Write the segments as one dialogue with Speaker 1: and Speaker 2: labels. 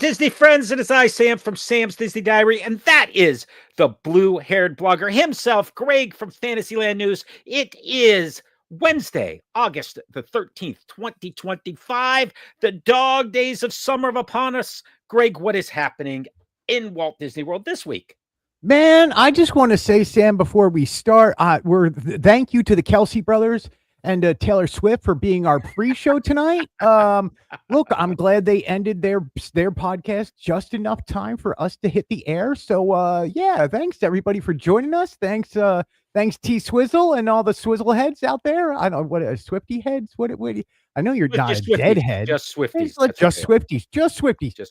Speaker 1: Disney friends, it is I, Sam, from Sam's Disney Diary, and that is the blue-haired blogger himself, Greg from Fantasyland News. It is Wednesday, August the 13th, 2025. The dog days of summer are upon us. Greg, what is happening in Walt Disney World this week?
Speaker 2: Man, I just want to say, Sam, before we start, thank you to the Kelsey brothers and Taylor Swift for being our pre-show tonight. Look, I'm glad they ended their podcast just enough time for us to hit the air. So yeah, thanks everybody for joining us. Thanks T Swizzle and all the Swizzle heads out there. I don't know what Swifty heads. What I know you're not a deadhead.
Speaker 1: Just Swifties.
Speaker 2: Just Swifties.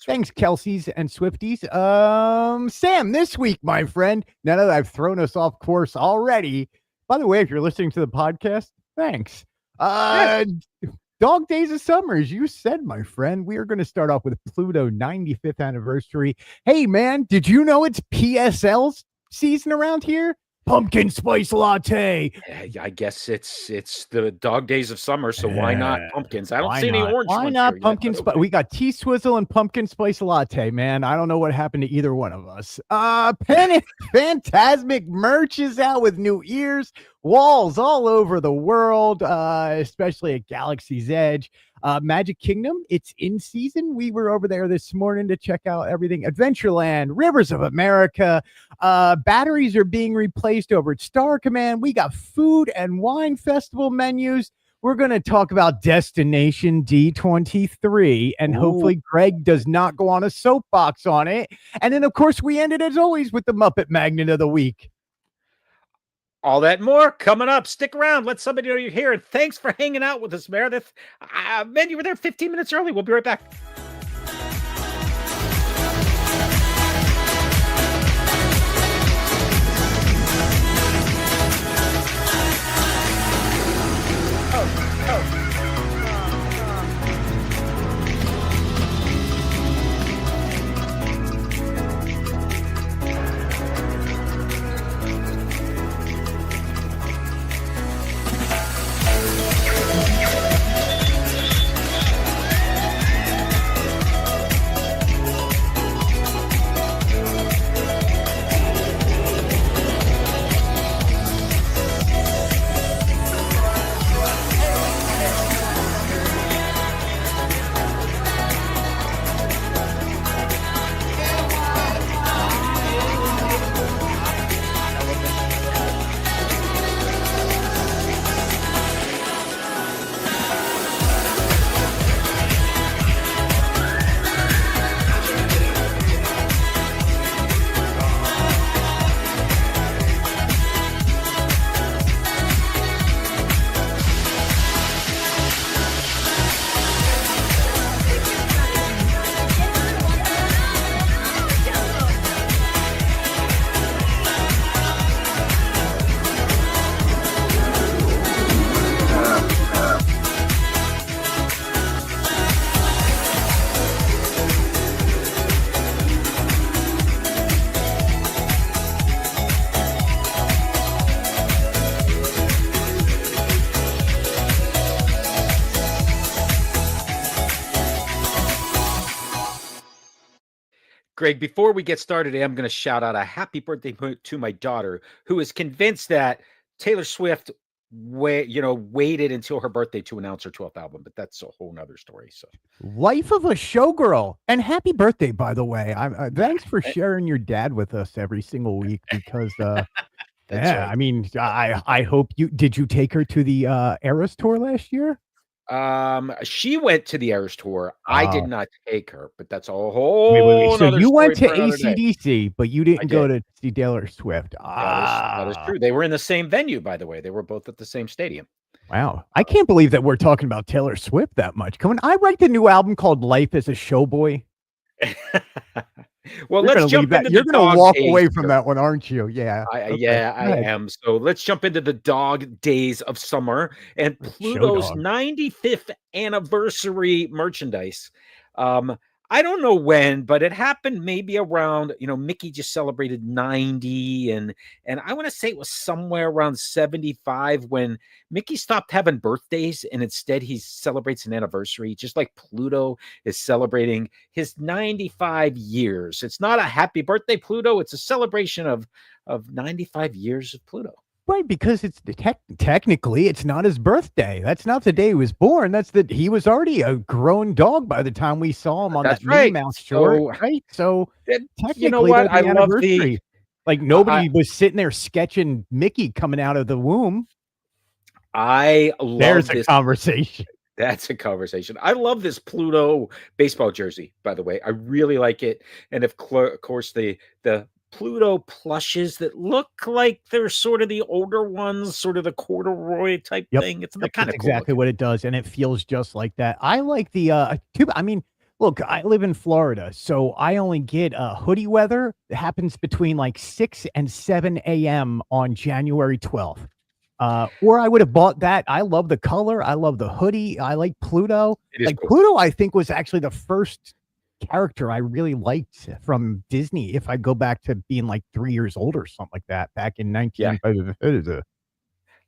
Speaker 2: Thanks, Kelseys and Swifties. Sam, this week, my friend, now that I've thrown us off course already, by the way, if you're listening to the podcast, thanks. Dog Days of Summer, as you said, my friend. We are going to start off with Pluto 95th anniversary. Hey, man, did you know it's PSL's season around here? Pumpkin spice latte.
Speaker 1: I guess it's the dog days of summer, so why not pumpkins? I don't see any orange.
Speaker 2: Why not pumpkin spice? We got tea swizzle and pumpkin spice latte, man. I don't know what happened to either one of us. Fantasmic merch is out with new ears, walls all over the world, especially at Galaxy's Edge. Magic Kingdom, it's in season. We were over there this morning to check out everything. Adventureland, Rivers of America, batteries are being replaced over at Star Command. We got food and wine festival menus. We're going to talk about Destination D23, and hopefully Greg does not go on a soapbox on it. And then, of course, we ended, as always, with the Muppet Magnet of the Week.
Speaker 1: All that and more coming up. Stick around. Let somebody know you're here. And thanks for hanging out with us, Meredith. Man, you were there 15 minutes early. We'll be right back. Greg, before we get started, I'm going to shout out a happy birthday to my daughter, who is convinced that Taylor Swift waited until her birthday to announce her 12th album, but that's a whole nother story. So,
Speaker 2: life of a showgirl, and happy birthday, by the way. Thanks for sharing your dad with us every single week, because right. I mean, I hope did you take her to the Eras tour last year?
Speaker 1: She went to the Eras tour. I did not take her, but that's a whole.
Speaker 2: So you went to AC/DC, but you didn't go to see Taylor Swift.
Speaker 1: That is true. They were in the same venue, by the way. They were both at the same stadium.
Speaker 2: Wow, I can't believe that we're talking about Taylor Swift that much. I write the new album called "Life as a Showboy."
Speaker 1: Well, let's jump into
Speaker 2: You're going to walk away from that one, aren't you? Yeah.
Speaker 1: I am. So let's jump into the dog days of summer and Pluto's 95th anniversary merchandise. I don't know when, but it happened maybe around, Mickey just celebrated 90, and I want to say it was somewhere around 75 when Mickey stopped having birthdays and instead he celebrates an anniversary, just like Pluto is celebrating his 95 years. It's not a happy birthday, Pluto. It's a celebration of 95 years of Pluto.
Speaker 2: Right, because it's technically it's not his birthday. That's not the day he was born. That's he was already a grown dog by the time we saw him on
Speaker 1: That's
Speaker 2: that Minnie
Speaker 1: right.
Speaker 2: Mouse short,
Speaker 1: So,
Speaker 2: right? So
Speaker 1: you know
Speaker 2: technically
Speaker 1: what?
Speaker 2: they're
Speaker 1: I
Speaker 2: the
Speaker 1: love the
Speaker 2: anniversary. Like
Speaker 1: I
Speaker 2: nobody was sitting there sketching Mickey coming out of the womb.
Speaker 1: I love
Speaker 2: There's a
Speaker 1: this.
Speaker 2: conversation.
Speaker 1: That's a conversation. I love this Pluto baseball jersey, by the way. I really like it. And of course, the Pluto plushes that look like they're sort of the older ones, sort of the corduroy type
Speaker 2: Yep.
Speaker 1: thing. It's
Speaker 2: Yep,
Speaker 1: kind
Speaker 2: that's
Speaker 1: of cool
Speaker 2: exactly
Speaker 1: looking.
Speaker 2: what it does, and it feels just like that. I like the I mean, look, I live in Florida, so I only get hoodie weather. It happens between like 6 and 7 a.m. on January 12th. Or I would have bought that. I love the color. I love the hoodie. I like Pluto.
Speaker 1: It is
Speaker 2: Like
Speaker 1: cool.
Speaker 2: Pluto, I think was actually the first character I really liked from Disney. If I go back to being like 3 years old or something like that, back in
Speaker 1: Yeah.
Speaker 2: 19.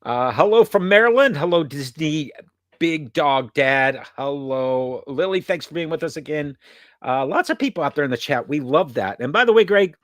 Speaker 1: Hello from Maryland. Hello, Disney Big Dog Dad. Hello, Lily. Thanks for being with us again. Lots of people out there in the chat. We love that. And by the way, Greg,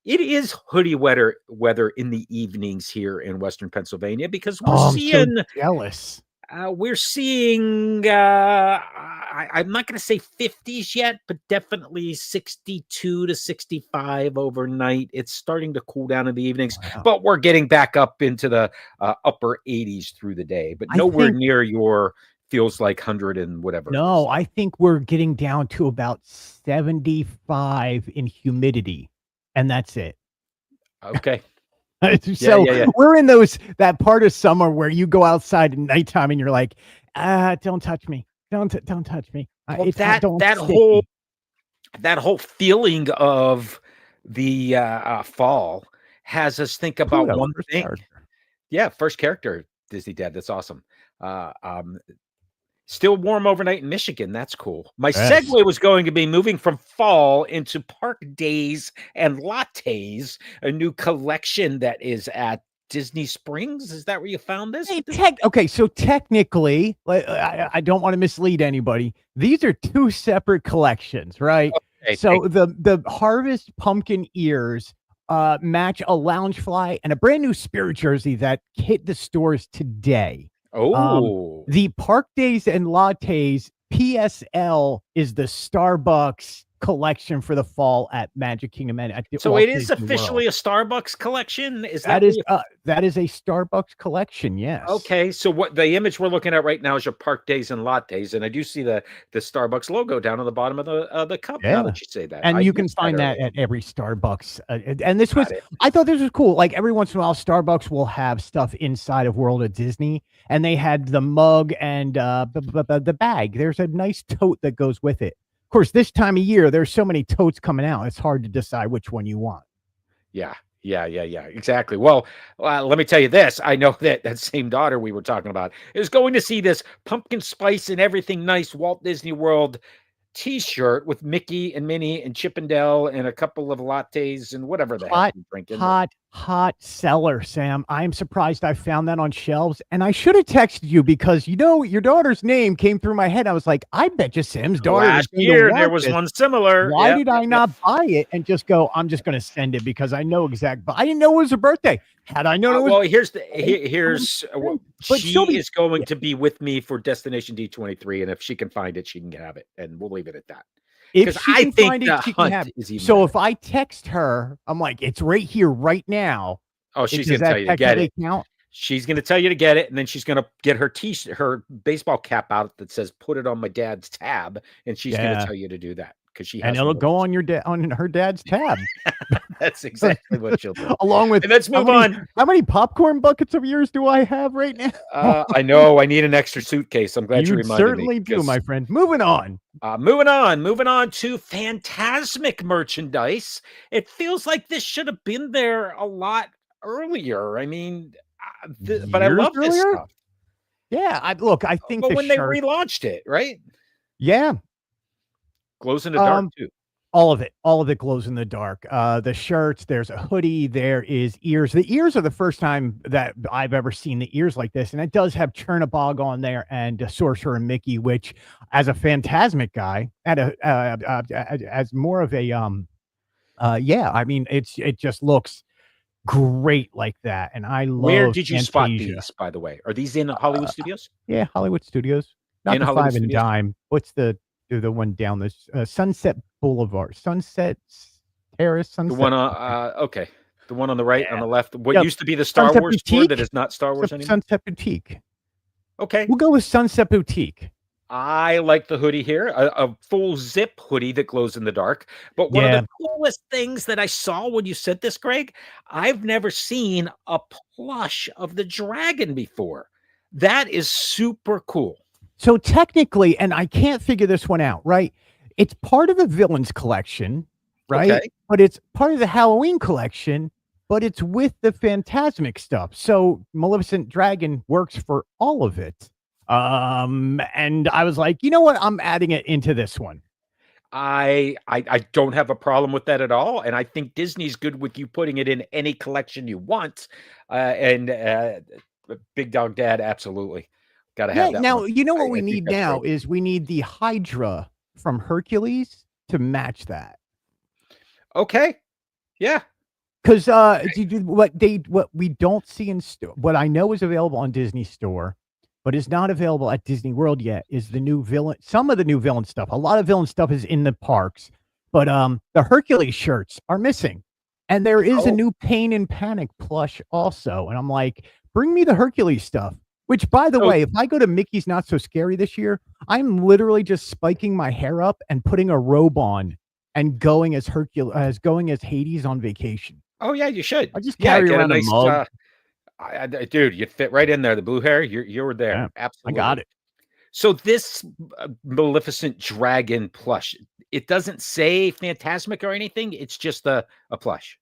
Speaker 1: it is hoodie weather in the evenings here in Western Pennsylvania because
Speaker 2: Oh, I'm so jealous.
Speaker 1: we're seeing I'm not going to say 50s yet, but definitely 62 to 65 overnight. It's starting to cool down in the evenings,
Speaker 2: Wow.
Speaker 1: but we're getting back up into the upper 80s through the day, but
Speaker 2: I
Speaker 1: nowhere
Speaker 2: think
Speaker 1: near your feels like 100 and whatever. it is.
Speaker 2: No, I think we're getting down to about 75 in humidity, and that's it.
Speaker 1: Okay.
Speaker 2: So
Speaker 1: yeah.
Speaker 2: we're in that part of summer where you go outside at nighttime and you're like, don't touch me. Don't touch me.
Speaker 1: Well,
Speaker 2: Don't
Speaker 1: that
Speaker 2: stick
Speaker 1: whole
Speaker 2: me.
Speaker 1: that whole feeling of the fall has us think about
Speaker 2: Pluto,
Speaker 1: one
Speaker 2: first
Speaker 1: thing.
Speaker 2: character.
Speaker 1: Yeah, first character, Disney Dad. That's awesome. Uh, um, Still warm overnight in Michigan. That's cool. My
Speaker 2: Yes.
Speaker 1: segue was going to be moving from fall into park days and lattes, a new collection that is at Disney Springs. Is that where you found this?
Speaker 2: Hey, okay, so technically, I don't want to mislead anybody. These are two separate collections, right?
Speaker 1: Okay,
Speaker 2: So the Harvest pumpkin ears match a Loungefly and a brand new Spirit jersey that hit the stores today. The Park Days and Lattes PSL is the Starbucks collection for the fall at Magic Kingdom and at
Speaker 1: so
Speaker 2: Walt
Speaker 1: it is
Speaker 2: Disney
Speaker 1: officially
Speaker 2: World.
Speaker 1: a Starbucks collection. Is
Speaker 2: That
Speaker 1: that
Speaker 2: is that is a Starbucks collection, yes.
Speaker 1: okay? So what the image we're looking at right now is your Park Days and Lattes, and I do see the Starbucks logo down on the bottom of the cup. Now
Speaker 2: Yeah.
Speaker 1: that you say that,
Speaker 2: And
Speaker 1: I
Speaker 2: you can
Speaker 1: missed
Speaker 2: find that
Speaker 1: earlier.
Speaker 2: at every Starbucks. And this was,
Speaker 1: Got it.
Speaker 2: I thought this was cool. Like every once in a while, Starbucks will have stuff inside of World of Disney, and they had the mug and the bag. There's a nice tote that goes with it. Of course, this time of year, there's so many totes coming out. It's hard to decide which one you want.
Speaker 1: Yeah. Exactly. Well, let me tell you this. I know that same daughter we were talking about is going to see this pumpkin spice and everything nice Walt Disney World T-shirt with Mickey and Minnie and Chip and Dale and a couple of lattes and whatever the heck you're drinking.
Speaker 2: Hot seller, Sam. I'm surprised I found that on shelves, and I should have texted you because your daughter's name came through my head. I was like, I bet you Sam's daughter
Speaker 1: Last year there was one similar.
Speaker 2: Why did I not buy it and just go? I'm just going to send it because I know but I didn't know it was her birthday. Had I known it was,
Speaker 1: well, here's
Speaker 2: but
Speaker 1: she is going to be with me for Destination D23, and if she can find it, she can have it, and we'll leave it at that.
Speaker 2: If she can find it, she can have
Speaker 1: it.
Speaker 2: So if I text her, I'm like, it's right here, right now.
Speaker 1: Oh, she's going to tell you to get it. She's going to tell you to get it, and then she's going to get her baseball cap out that says "Put it on my dad's tab," and she's going to tell you to do that because she has.
Speaker 2: And it'll go on on her dad's tab.
Speaker 1: That's exactly what she'll do.
Speaker 2: Along with,
Speaker 1: and let's move on.
Speaker 2: How many popcorn buckets of yours do I have right now?
Speaker 1: I know I need an extra suitcase. I'm glad you reminded me.
Speaker 2: Certainly do, my friend. Moving on.
Speaker 1: Moving on to Fantasmic merchandise. It feels like this should have been there a lot earlier. I mean, but I love this stuff.
Speaker 2: Yeah, I think.
Speaker 1: But when they relaunched it, right?
Speaker 2: Yeah.
Speaker 1: Glows in the dark
Speaker 2: Um,
Speaker 1: too.
Speaker 2: all of it glows in the dark. The shirts, there's a hoodie, there is ears. The ears are the first time that I've ever seen the ears like this, and it does have Chernabog on there and Sorcerer and Mickey, which, as a Fantasmic guy, as more of a yeah, I mean, it just looks great like that, and I
Speaker 1: Where
Speaker 2: love
Speaker 1: did you spot
Speaker 2: Fantasia.
Speaker 1: these, by the way? Are these in Hollywood Studios?
Speaker 2: Yeah, Hollywood Studios, not
Speaker 1: In
Speaker 2: the
Speaker 1: Hollywood
Speaker 2: Five and
Speaker 1: Studios?
Speaker 2: Dime. What's the one down this Sunset Boulevard, Sunset Terrace,
Speaker 1: The
Speaker 2: Sunset
Speaker 1: one
Speaker 2: something.
Speaker 1: okay. The one on the right, on
Speaker 2: Yeah.
Speaker 1: the left, what
Speaker 2: Yep.
Speaker 1: used to be the Star
Speaker 2: Sunset
Speaker 1: Wars store that
Speaker 2: Boutique?
Speaker 1: is not Star Wars anymore?
Speaker 2: Sunset Boutique.
Speaker 1: Okay.
Speaker 2: We'll go with Sunset Boutique.
Speaker 1: I like the hoodie here, a full zip hoodie that glows in the dark. But one of
Speaker 2: Yeah.
Speaker 1: the coolest things that I saw when you said this, Greg, I've never seen a plush of the dragon before. That is super cool.
Speaker 2: So technically, and I can't figure this one out, right? It's part of the Villains collection, right?
Speaker 1: Okay.
Speaker 2: But it's part of the Halloween collection, but it's with the Fantasmic stuff. So Maleficent Dragon works for all of it. And I was like, you know what? I'm adding it into this one.
Speaker 1: I don't have a problem with that at all, and I think Disney's good with you putting it in any collection you want. Big Dog Dad, absolutely, got to
Speaker 2: Yeah.
Speaker 1: have that
Speaker 2: Now,
Speaker 1: one.
Speaker 2: you know what we
Speaker 1: I think
Speaker 2: need
Speaker 1: that's
Speaker 2: now
Speaker 1: great.
Speaker 2: is we need the Hydra from Hercules to match that.
Speaker 1: Okay, yeah,
Speaker 2: Because what we don't see in what I know is available on Disney Store, but is not available at Disney World yet, is the new villain. Some of the new villain stuff. A lot of villain stuff is in the parks, but the Hercules shirts are missing, and there is a
Speaker 1: oh,
Speaker 2: new Pain and Panic plush also. And I'm like, bring me the Hercules stuff. Which, by the
Speaker 1: so
Speaker 2: way, if I go to Mickey's Not So Scary this year, I'm literally just spiking my hair up and putting a robe on and going as Hades on vacation.
Speaker 1: oh yeah, you should.
Speaker 2: I just
Speaker 1: Yeah,
Speaker 2: carry
Speaker 1: get a
Speaker 2: around a
Speaker 1: nice,
Speaker 2: mug.
Speaker 1: dude, you fit right in there. The blue hair, you're
Speaker 2: Yeah,
Speaker 1: there,
Speaker 2: I got
Speaker 1: absolutely.
Speaker 2: it.
Speaker 1: So this Maleficent Dragon plush, it doesn't say Fantasmic or anything. It's just a plush.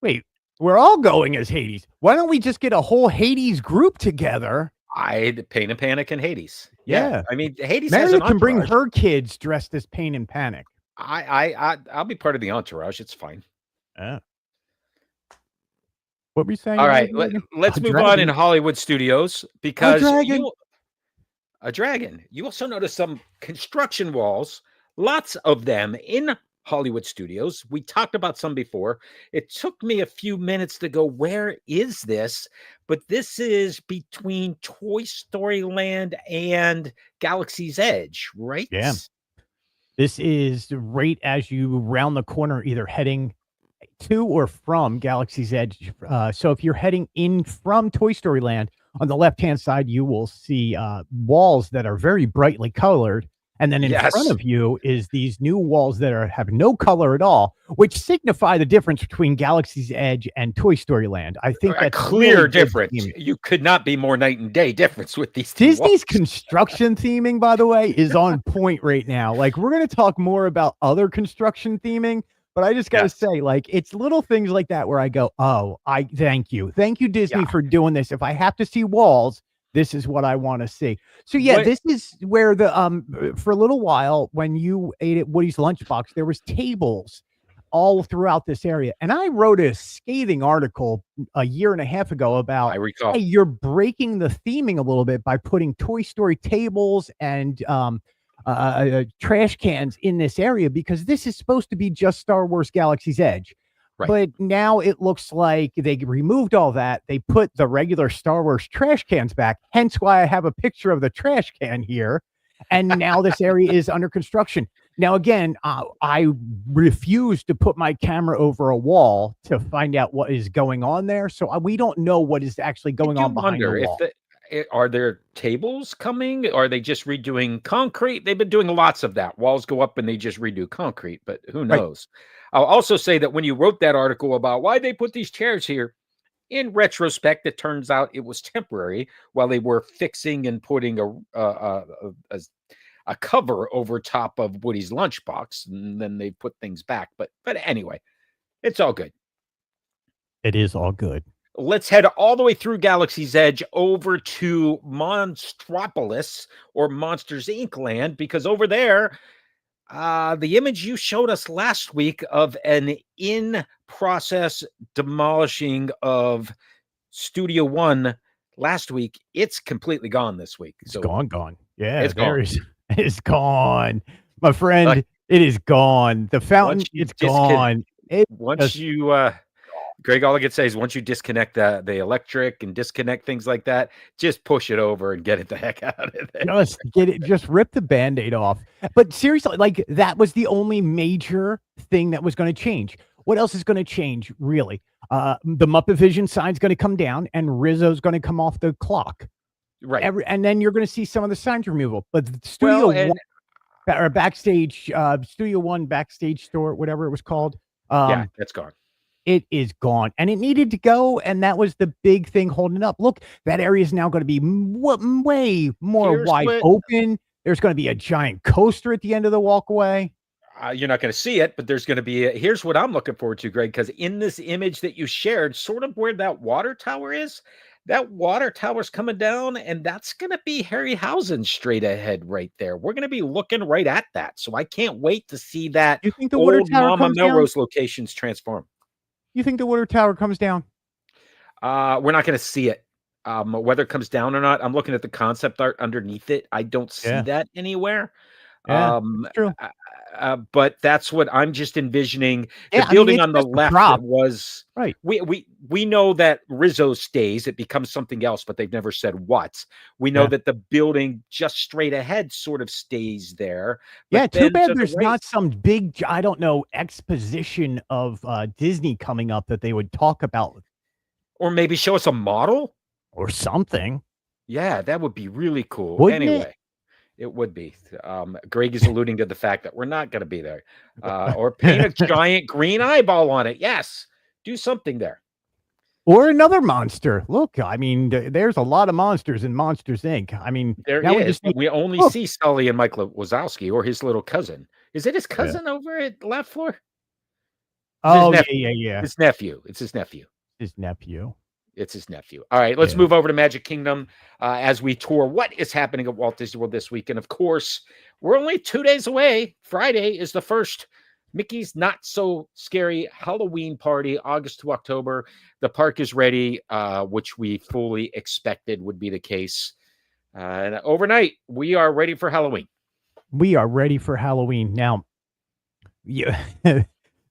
Speaker 2: Wait, we're all going as Hades. Why don't we just get a whole Hades group together?
Speaker 1: The Pain and Panic and Hades. Yeah,
Speaker 2: Yeah.
Speaker 1: I mean Hades has an
Speaker 2: Meredith can bring
Speaker 1: entourage.
Speaker 2: her kids dressed as Pain and Panic.
Speaker 1: I'll be part of the entourage. It's fine.
Speaker 2: Yeah. What were you saying?
Speaker 1: All
Speaker 2: It was
Speaker 1: right,
Speaker 2: again?
Speaker 1: let's
Speaker 2: A
Speaker 1: move on in
Speaker 2: dragon.
Speaker 1: Hollywood studios
Speaker 2: A
Speaker 1: because
Speaker 2: dragon.
Speaker 1: you a dragon. You also notice some construction walls, lots of them in Hollywood studios. We talked about some before. It took me a few minutes to go, where is this? But this is between Toy Story Land and Galaxy's Edge, right?
Speaker 2: Yeah. This is right as you round the corner, either heading to or from Galaxy's Edge. So if you're heading in from Toy Story Land, on the left-hand side, you will see walls that are very brightly colored. And then in front
Speaker 1: Yes.
Speaker 2: of you is these new walls that have no color at all, which signify the difference between Galaxy's Edge and Toy Story Land. I think
Speaker 1: A
Speaker 2: that's
Speaker 1: clear
Speaker 2: really good
Speaker 1: difference.
Speaker 2: theming.
Speaker 1: You could not be more night and day difference with these two walls.
Speaker 2: Disney's construction theming, by the way, is on point right now. Like, we're going to talk more about other construction theming, but I just got to
Speaker 1: Yes.
Speaker 2: say, like, it's little things like that where I go, oh, thank you. Thank you, Disney,
Speaker 1: Yeah.
Speaker 2: for doing this. If I have to see walls, this is what I want to see. So yeah,
Speaker 1: What-
Speaker 2: this is where for a little while when you ate at Woody's Lunchbox, there was tables all throughout this area. And I wrote a scathing article a year and a half ago about,
Speaker 1: I recall.
Speaker 2: hey, you're breaking the theming a little bit by putting Toy Story tables and trash cans in this area, because this is supposed to be just Star Wars Galaxy's Edge.
Speaker 1: Right.
Speaker 2: But now it looks like they removed all that. They put the regular Star Wars trash cans back, hence why I have a picture of the trash can here. And now this area is under construction. Now, again, I refuse to put my camera over a wall to find out what is going on there. So we don't know what is actually going on behind the wall.
Speaker 1: Are there tables coming? Are they just redoing concrete? They've been doing lots of that. Walls go up and they just redo concrete, but who
Speaker 2: Right.
Speaker 1: knows? I'll also say that when you wrote that article about why they put these chairs here, in retrospect, it turns out it was temporary while they were fixing and putting a cover over top of Woody's lunchbox, and then they put things back. But anyway, it's all good.
Speaker 2: It is all good.
Speaker 1: Let's head all the way through Galaxy's Edge over to Monstropolis or Monsters Inc. land, because over there, The image you showed us last week of an in-process demolishing of Studio One last week, it's completely gone this week.
Speaker 2: It's
Speaker 1: So
Speaker 2: gone. Yeah,
Speaker 1: it's gone.
Speaker 2: it's gone. My
Speaker 1: Like
Speaker 2: friend, it is gone. The
Speaker 1: once
Speaker 2: fountain,
Speaker 1: you
Speaker 2: it's gone. It's
Speaker 1: once
Speaker 2: just
Speaker 1: you Greg, all I can say is once you disconnect the electric and disconnect things like that, just push it over and get it the heck out of there.
Speaker 2: Just get it, just rip the Band-Aid off. But seriously, like that was the only major thing that was going to change. What else is going to change, really? The Muppet Vision sign's going to come down and Rizzo's going to come off the clock.
Speaker 1: Right.
Speaker 2: And then you're going to see some of the signs removal. But
Speaker 1: Well, and
Speaker 2: or backstage, Studio One backstage store, whatever it was called.
Speaker 1: yeah, that's gone.
Speaker 2: It is gone, and it needed to go, and that was the big thing holding it up. Look, that area is now going to be way more
Speaker 1: Here's
Speaker 2: wide
Speaker 1: what
Speaker 2: open. There's going to be a giant coaster at the end of the walkway.
Speaker 1: you're not going to see it, but there's going to be here's what I'm looking forward to, Greg, because in this image that you shared, sort of where that water tower is, that water tower's coming down, and that's going to be Harryhausen straight ahead right there. We're going to be looking right at that. So I can't wait to see that
Speaker 2: You think the water
Speaker 1: old
Speaker 2: tower
Speaker 1: Mama
Speaker 2: comes down?
Speaker 1: Melrose locations transform.
Speaker 2: You think the water tower comes down?
Speaker 1: We're not going to see it. Whether it comes down or not, I'm looking at the concept art underneath it. I don't see
Speaker 2: Yeah,
Speaker 1: that anywhere.
Speaker 2: yeah,
Speaker 1: Um,
Speaker 2: it's true.
Speaker 1: but that's what I'm just envisioning. The
Speaker 2: Yeah, I mean,
Speaker 1: building
Speaker 2: it's
Speaker 1: on the
Speaker 2: just a
Speaker 1: left
Speaker 2: prop,
Speaker 1: was
Speaker 2: right?
Speaker 1: we know that Rizzo stays. It becomes something else, but they've never said what. We know
Speaker 2: Yeah,
Speaker 1: that the building just straight ahead sort of stays there, but
Speaker 2: yeah. Too
Speaker 1: then
Speaker 2: bad
Speaker 1: to the
Speaker 2: there's
Speaker 1: right,
Speaker 2: not some big, I don't know, exposition of Disney coming up that they would talk about
Speaker 1: or maybe show us a model.
Speaker 2: or something,
Speaker 1: Yeah, that would be really cool.
Speaker 2: wouldn't it?
Speaker 1: Anyway. It would be. Greg is alluding to the fact that we're not going to be there. Or paint a giant green eyeball on it. Yes. Do something there.
Speaker 2: Or another monster. Look, I mean, there's a lot of monsters in Monsters Inc. I mean,
Speaker 1: There
Speaker 2: now we
Speaker 1: is,
Speaker 2: just
Speaker 1: but
Speaker 2: need
Speaker 1: we only
Speaker 2: look.
Speaker 1: see Sully and Mike Wazowski or his little cousin. Is it his
Speaker 2: Yeah.
Speaker 1: cousin over at the left floor? It's his
Speaker 2: Oh,
Speaker 1: nephew.
Speaker 2: yeah.
Speaker 1: His nephew. It's his nephew.
Speaker 2: His nephew.
Speaker 1: It's his nephew. All right, let's
Speaker 2: Yeah.
Speaker 1: move over to Magic Kingdom as we tour what is happening at Walt Disney World this week. And of course, we're only 2 days away. Friday is the first Mickey's Not So Scary Halloween party, August to October. The park is ready, which we fully expected would be the case. And overnight, we are ready for Halloween.
Speaker 2: We are ready for Halloween. Now, yeah.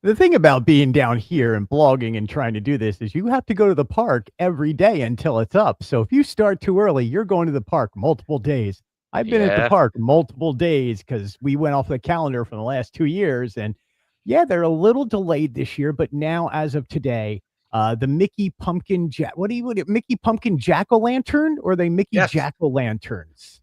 Speaker 2: The thing about being down here and blogging and trying to do this is you have to go to the park every day until it's up. So if you start too early, you're going to the park multiple days. I've been at the
Speaker 1: Yeah.
Speaker 2: park multiple days because we went off the calendar for the last 2 years. And yeah, they're a little delayed this year, but now as of today, the Mickey Pumpkin Mickey Pumpkin Jack-o'-lantern or are they Mickey
Speaker 1: Yes.
Speaker 2: Jack-o'-lanterns?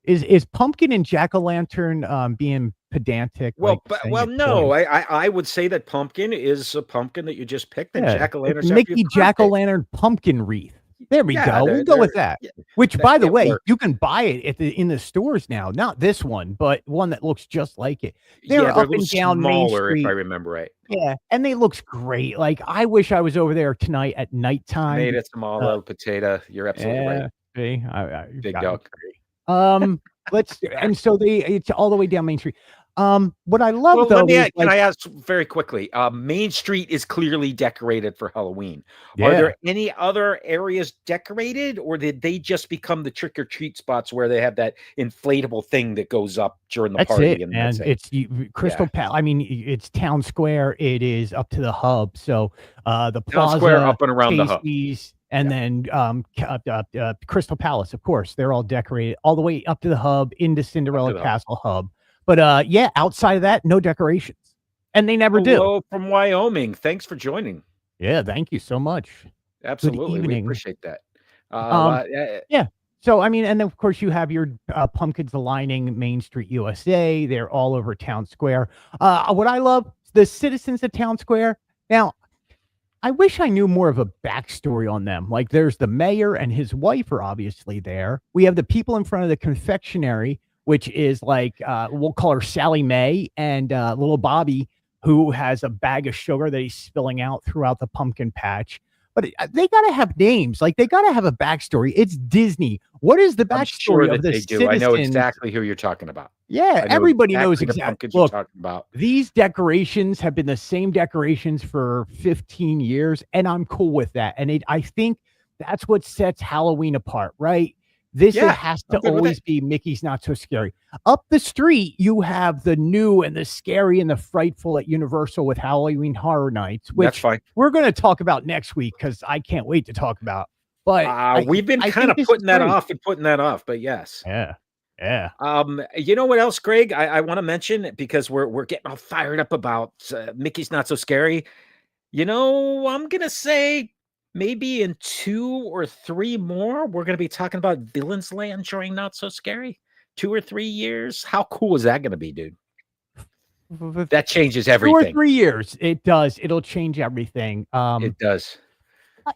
Speaker 2: Is Pumpkin and Jack-o'-lantern being pedantic?
Speaker 1: Well,
Speaker 2: Like saying
Speaker 1: well,
Speaker 2: it's
Speaker 1: no,
Speaker 2: toys?
Speaker 1: I would say that pumpkin is a pumpkin that you just picked, and
Speaker 2: Yeah,
Speaker 1: jack o'
Speaker 2: it's
Speaker 1: lanterns
Speaker 2: Mickey Jack-o'-lantern pumpkin wreath. There we
Speaker 1: Yeah,
Speaker 2: go. We'll go with that.
Speaker 1: yeah,
Speaker 2: Which, by the
Speaker 1: it
Speaker 2: way,
Speaker 1: works.
Speaker 2: you can buy it at in the stores now. Not this one, but one that looks just like it. They're
Speaker 1: Yeah, they're a
Speaker 2: up
Speaker 1: little
Speaker 2: and down Main
Speaker 1: smaller, if I
Speaker 2: Street.
Speaker 1: remember right.
Speaker 2: Yeah, and they looks great. Like I wish I was over there tonight at nighttime.
Speaker 1: Tomato, tomato, potato. You're absolutely right.
Speaker 2: See, I
Speaker 1: Big
Speaker 2: got
Speaker 1: dog.
Speaker 2: let's and so it's all the way down Main Street. What I love
Speaker 1: Well,
Speaker 2: though is
Speaker 1: can
Speaker 2: like
Speaker 1: I ask very quickly? Main Street is clearly decorated for Halloween. Are
Speaker 2: yeah,
Speaker 1: there any other areas decorated, or did they just become the trick or treat spots where they have that inflatable thing that goes up during the
Speaker 2: that's
Speaker 1: party?
Speaker 2: it,
Speaker 1: And
Speaker 2: man.
Speaker 1: that's it.
Speaker 2: It's Crystal Palace. I mean, it's Town Square. It is up to the hub. So the
Speaker 1: Town
Speaker 2: Plaza,
Speaker 1: Square up and around the hub.
Speaker 2: Casey's, and
Speaker 1: Yeah.
Speaker 2: then Crystal Palace. Of course, they're all decorated all the way up to the hub into Cinderella
Speaker 1: the hub.
Speaker 2: Castle hub. But yeah, outside of that, no decorations, and they never do.
Speaker 1: Hello from Wyoming. Thanks for joining.
Speaker 2: Yeah, thank you so much.
Speaker 1: Absolutely, we
Speaker 2: evening.
Speaker 1: appreciate that.
Speaker 2: Yeah. So, I mean, and then of course you have your pumpkins lining Main Street, USA. They're all over Town Square. What I love, the citizens of Town Square. Now, I wish I knew more of a backstory on them. Like, there's the mayor and his wife are obviously there. We have the people in front of the confectionery, which is like, we'll call her Sally Mae, and little Bobby, who has a bag of sugar that he's spilling out throughout the pumpkin patch. but they got to have names. Like they got to have a backstory. It's Disney. What is the
Speaker 1: I'm sure
Speaker 2: backstory of
Speaker 1: that
Speaker 2: the
Speaker 1: they do. I know
Speaker 2: citizens?
Speaker 1: exactly who you're talking about.
Speaker 2: Yeah,
Speaker 1: I know
Speaker 2: everybody knows
Speaker 1: exactly the
Speaker 2: exactly.
Speaker 1: pumpkins you're
Speaker 2: Look,
Speaker 1: talking about.
Speaker 2: these decorations have been the same decorations for 15 years, and I'm cool with that. And I think that's what sets Halloween apart, right? This it
Speaker 1: Yeah,
Speaker 2: has to
Speaker 1: I'm good with it.
Speaker 2: always be Mickey's Not So Scary. Up the street, you have the new and the scary and the frightful at Universal with Halloween Horror Nights,
Speaker 1: That's
Speaker 2: which
Speaker 1: fine.
Speaker 2: we're going to talk about next week because I can't wait to talk about. But
Speaker 1: We've been
Speaker 2: I
Speaker 1: kind
Speaker 2: think
Speaker 1: of
Speaker 2: this is
Speaker 1: putting that
Speaker 2: great.
Speaker 1: off and putting that off, but yes.
Speaker 2: Yeah, yeah.
Speaker 1: You know what else, Greg? I want to mention because we're getting all fired up about Mickey's Not So Scary. You know, I'm gonna say maybe in 2 or 3 more, we're gonna be talking about Villains Land during Not So Scary. 2 or 3 years. How cool is that gonna be, dude? That changes
Speaker 2: 2 or
Speaker 1: everything.
Speaker 2: 3 years, it does. It'll change everything.
Speaker 1: It does.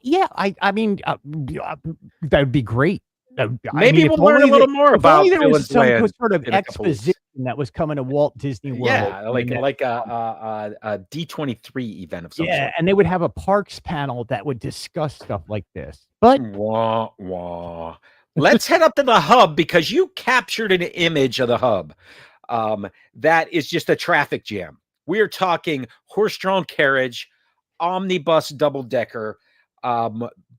Speaker 2: Yeah, I mean, that would be great. I mean,
Speaker 1: Maybe we'll learn a little more
Speaker 2: if only
Speaker 1: about
Speaker 2: there was
Speaker 1: Villains
Speaker 2: some
Speaker 1: Land
Speaker 2: sort of
Speaker 1: in a couple weeks.
Speaker 2: exposition that was coming to Walt Disney World.
Speaker 1: Yeah,
Speaker 2: in the next
Speaker 1: like
Speaker 2: month.
Speaker 1: a D23 event of some
Speaker 2: Yeah,
Speaker 1: sort.
Speaker 2: and they would have a parks panel that would discuss stuff like this. But
Speaker 1: Wah, wah. Let's head up to the hub because you captured an image of the hub. That is just a traffic jam. We are talking horse-drawn carriage, omnibus double-decker,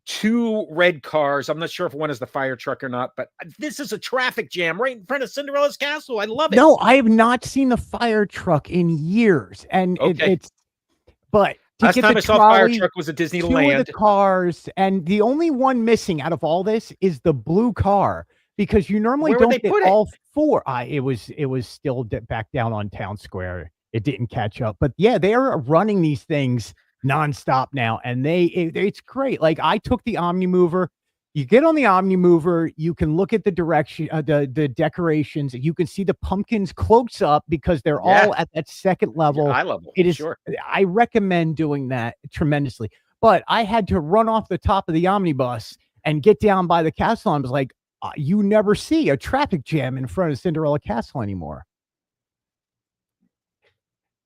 Speaker 1: 2 red cars. I'm not sure if one is the fire truck or not, but this is a traffic jam right in front of Cinderella's castle. I love it.
Speaker 2: no, I have not seen the fire truck in years, and
Speaker 1: Okay.
Speaker 2: it's but to
Speaker 1: Last
Speaker 2: get
Speaker 1: time
Speaker 2: the
Speaker 1: I saw a fire
Speaker 2: trolley,
Speaker 1: truck was at
Speaker 2: 2 of the
Speaker 1: Disneyland.
Speaker 2: cars, and the only one missing out of all this is the blue car, because you normally
Speaker 1: Where would they
Speaker 2: don't get
Speaker 1: put it?
Speaker 2: all 4. It was still back down on Town Square. It didn't catch up. But yeah, they are running these things nonstop now, and it's great. Like I took the Omni Mover. You get on the Omni Mover, you can look at the direction, the decorations. You can see the pumpkins close up because they're
Speaker 1: Yeah.
Speaker 2: all at that second level.
Speaker 1: Eye level.
Speaker 2: It is.
Speaker 1: Sure.
Speaker 2: I recommend doing that tremendously. But I had to run off the top of the omnibus and get down by the castle. And I was like, you never see a traffic jam in front of Cinderella Castle anymore.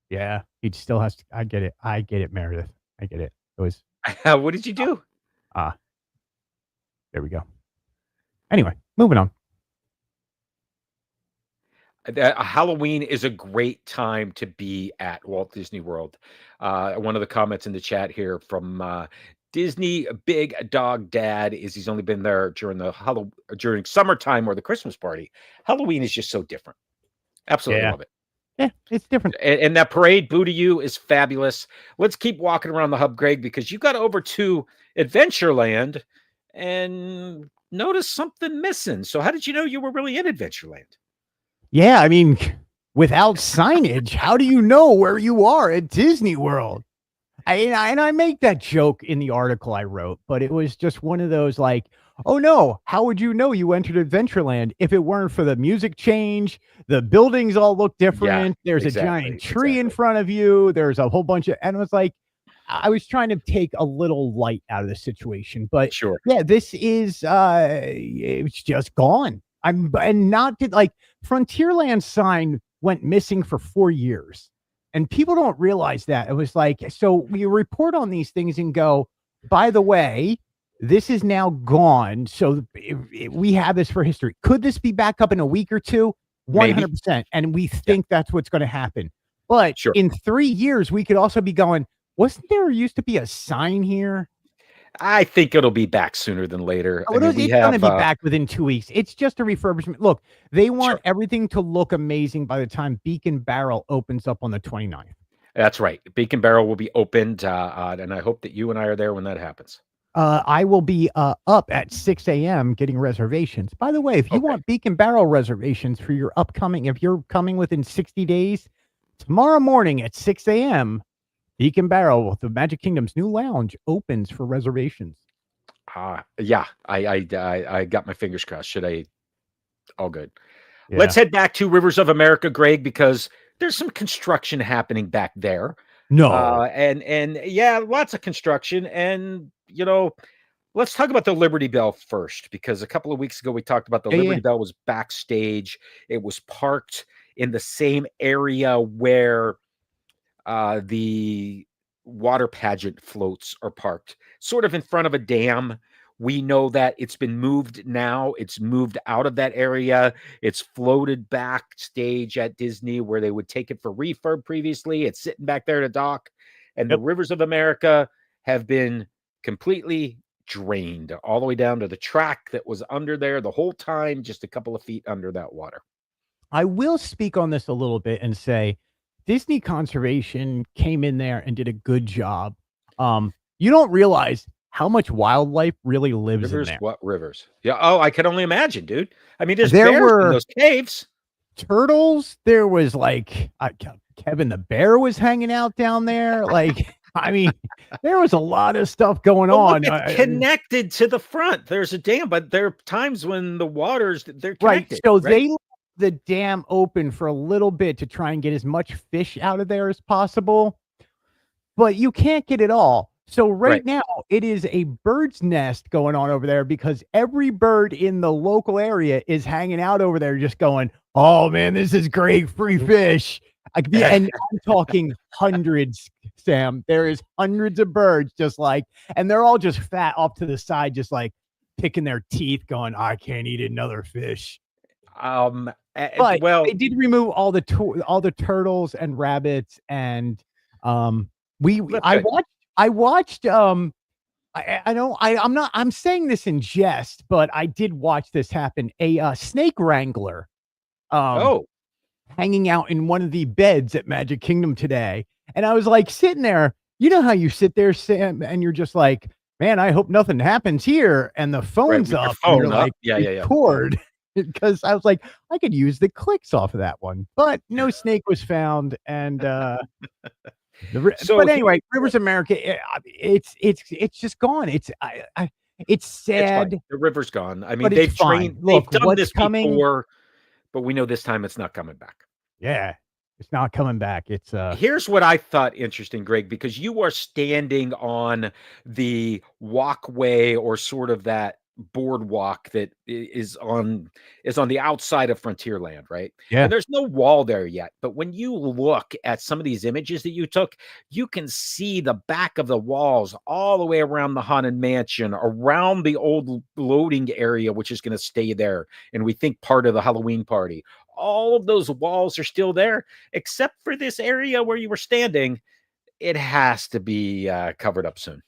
Speaker 2: Yeah, he still has to. I get it. I get it, Meredith. I get it. It was.
Speaker 1: What did you do?
Speaker 2: There we go. Anyway, moving on.
Speaker 1: Halloween is a great time to be at Walt Disney World. One of the comments in the chat here from Disney Big Dog Dad is he's only been there during during summertime or the Christmas party. Halloween is just so different. Absolutely love it.
Speaker 2: Yeah, it's different.
Speaker 1: And that parade, Boo to You, is fabulous. Let's keep walking around the hub, Greg, because you got over to Adventureland and noticed something missing. So how did you know you were really in Adventureland?
Speaker 2: Yeah, I mean, without signage, how do you know where you are at Disney World? I make that joke in the article I wrote, but it was just one of those like, oh no, how would you know you entered Adventureland if it weren't for the music change? The buildings all look different. There's a giant tree in front of you. There's a whole bunch of, and it was like, I was trying to take a little light out of the situation, but
Speaker 1: sure.
Speaker 2: Yeah, this is, it's just gone. And not like Frontierland sign went missing for 4 years. And people don't realize that. It was like, so we report on these things and go, by the way, this is now gone. So we have this for history. Could this be back up in a week or two? 100%. And we think that's what's going to happen. But in 3 years, we could also be going, wasn't there used to be a sign here?
Speaker 1: I think it'll be back sooner than later.
Speaker 2: It's going to be back within 2 weeks. It's just a refurbishment. Look, they want everything to look amazing by the time Beacon Barrel opens up on the 29th.
Speaker 1: That's right. Beacon Barrel will be opened, and I hope that you and I are there when that happens.
Speaker 2: I will be up at 6 a.m. getting reservations. By the way, if you want Beacon Barrel reservations for your upcoming, if you're coming within 60 days, tomorrow morning at 6 a.m., Beacon Barrel, the Magic Kingdom's new lounge, opens for reservations.
Speaker 1: Yeah, I got my fingers crossed. All good. Yeah. Let's head back to Rivers of America, Greg, because there's some construction happening back there.
Speaker 2: No,
Speaker 1: and yeah, lots of construction. And let's talk about the Liberty Bell first, because a couple of weeks ago we talked about the Liberty Bell was backstage. It was parked in the same area where the water pageant floats are parked sort of in front of a dam. We know that it's been moved now. It's moved out of that area. It's floated backstage at Disney where they would take it for refurb previously. It's sitting back there to dock. And the
Speaker 2: Yep.
Speaker 1: rivers of America have been completely drained all the way down to the track that was under there the whole time, just a couple of feet under that water.
Speaker 2: I will speak on this a little bit and say Disney Conservation came in there and did a good job. You don't realize how much wildlife really lives in
Speaker 1: Rivers?
Speaker 2: there.
Speaker 1: What rivers? Yeah. Oh, I can only imagine, dude. I mean, there's
Speaker 2: There
Speaker 1: bears in
Speaker 2: were
Speaker 1: those caves.
Speaker 2: turtles. There was like Kevin the bear was hanging out down there. Like, I mean, there was a lot of stuff going
Speaker 1: But
Speaker 2: on.
Speaker 1: look, it's connected to the front. There's a dam, but there are times when the waters they're
Speaker 2: Right.
Speaker 1: connected.
Speaker 2: So they left the dam open for a little bit to try and get as much fish out of there as possible, but you can't get it all. So right now it is a bird's nest going on over there because every bird in the local area is hanging out over there just going, "Oh man, this is great free fish." And I'm talking hundreds, Sam. There is hundreds of birds just like, and they're all just fat off to the side, just like picking their teeth, going, "I can't eat another fish." But
Speaker 1: well,
Speaker 2: they did remove all the turtles and rabbits, and I watched I'm saying this in jest, but I did watch this happen. A snake wrangler hanging out in one of the beds at Magic Kingdom today. And I was like sitting there, you know how you sit there, Sam, and you're just like, man, I hope nothing happens here. And the phone's
Speaker 1: with your
Speaker 2: up. And
Speaker 1: phone
Speaker 2: you're
Speaker 1: up.
Speaker 2: like,
Speaker 1: Yeah.
Speaker 2: record. Because I was like, I could use the clicks off of that one, but no snake was found. And but anyway, Rivers America, it's just gone. It's
Speaker 1: It's
Speaker 2: sad.
Speaker 1: fine. The river's gone. I mean,
Speaker 2: But
Speaker 1: they've
Speaker 2: it's fine.
Speaker 1: trained.
Speaker 2: Look,
Speaker 1: They've done
Speaker 2: what's
Speaker 1: this
Speaker 2: coming?
Speaker 1: before, but we know this time it's not coming back.
Speaker 2: Yeah, it's not coming back. It's
Speaker 1: Here's what I thought interesting, Greg, because you are standing on the walkway or sort of that boardwalk that is on the outside of Frontierland, right?
Speaker 2: Yeah.
Speaker 1: And there's no wall there yet. But when you look at some of these images that you took, you can see the back of the walls all the way around the Haunted Mansion, around the old loading area, which is going to stay there. And we think part of the Halloween party. All of those walls are still there, except for this area where you were standing. It has to be covered up soon.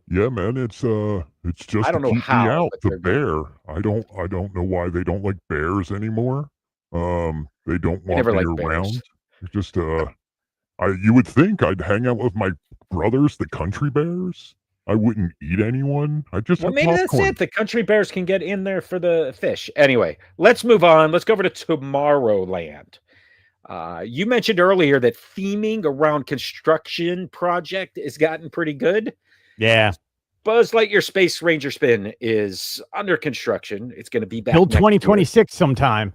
Speaker 3: Yeah, man, it's just
Speaker 1: I don't
Speaker 3: to
Speaker 1: know
Speaker 3: keep
Speaker 1: how,
Speaker 3: me out.
Speaker 1: but
Speaker 3: The
Speaker 1: they're
Speaker 3: bear. I don't know why they don't like bears anymore. They don't
Speaker 1: They
Speaker 3: want
Speaker 1: never
Speaker 3: me
Speaker 1: liked bears.
Speaker 3: around. It's just you would think I'd hang out with my brothers, the country bears. I wouldn't eat anyone. I just
Speaker 1: Well,
Speaker 3: have
Speaker 1: maybe that's
Speaker 3: popcorn.
Speaker 1: it. The country bears can get in there for the fish. Anyway, let's move on. Let's go over to Tomorrowland. You mentioned earlier that theming around construction project has gotten pretty good.
Speaker 2: Yeah.
Speaker 1: Buzz Lightyear Space Ranger Spin is under construction. It's going to be back
Speaker 2: till
Speaker 1: next year.
Speaker 2: 2026 sometime.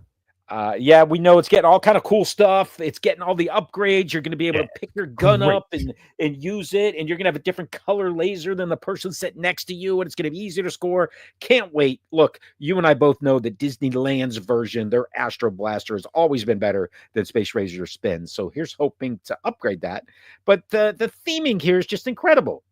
Speaker 1: Yeah, we know it's getting all kind of cool stuff. It's getting all the upgrades. You're going to be able to pick your gun up and use it, and you're going to have a different color laser than the person sitting next to you, and it's going to be easier to score. Can't wait. Look, you and I both know that Disneyland's version, their Astro Blaster, has always been better than Space Ranger Spin. So here's hoping to upgrade that. But the theming here is just incredible.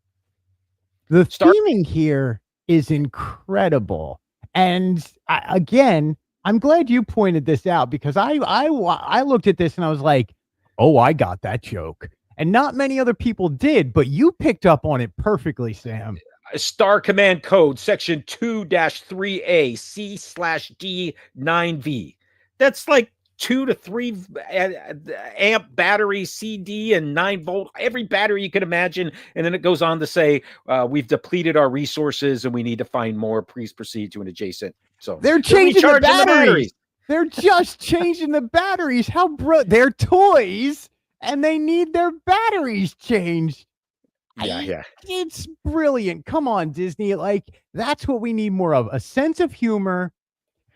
Speaker 2: The theming here is incredible. And again, I'm glad you pointed this out because I looked at this and I was like, oh, I got that joke. And not many other people did, but you picked up on it perfectly, Sam.
Speaker 1: Star Command Code Section 2-3A C/D9V. That's like 2 to 3 amp battery CD and 9-volt, every battery you could imagine. And then it goes on to say, we've depleted our resources and we need to find more. Please proceed to an adjacent. So
Speaker 2: they're changing the batteries. They're just changing the batteries. They're toys and they need their batteries changed.
Speaker 1: Yeah.
Speaker 2: It's brilliant. Come on, Disney. Like, that's what we need more of, a sense of humor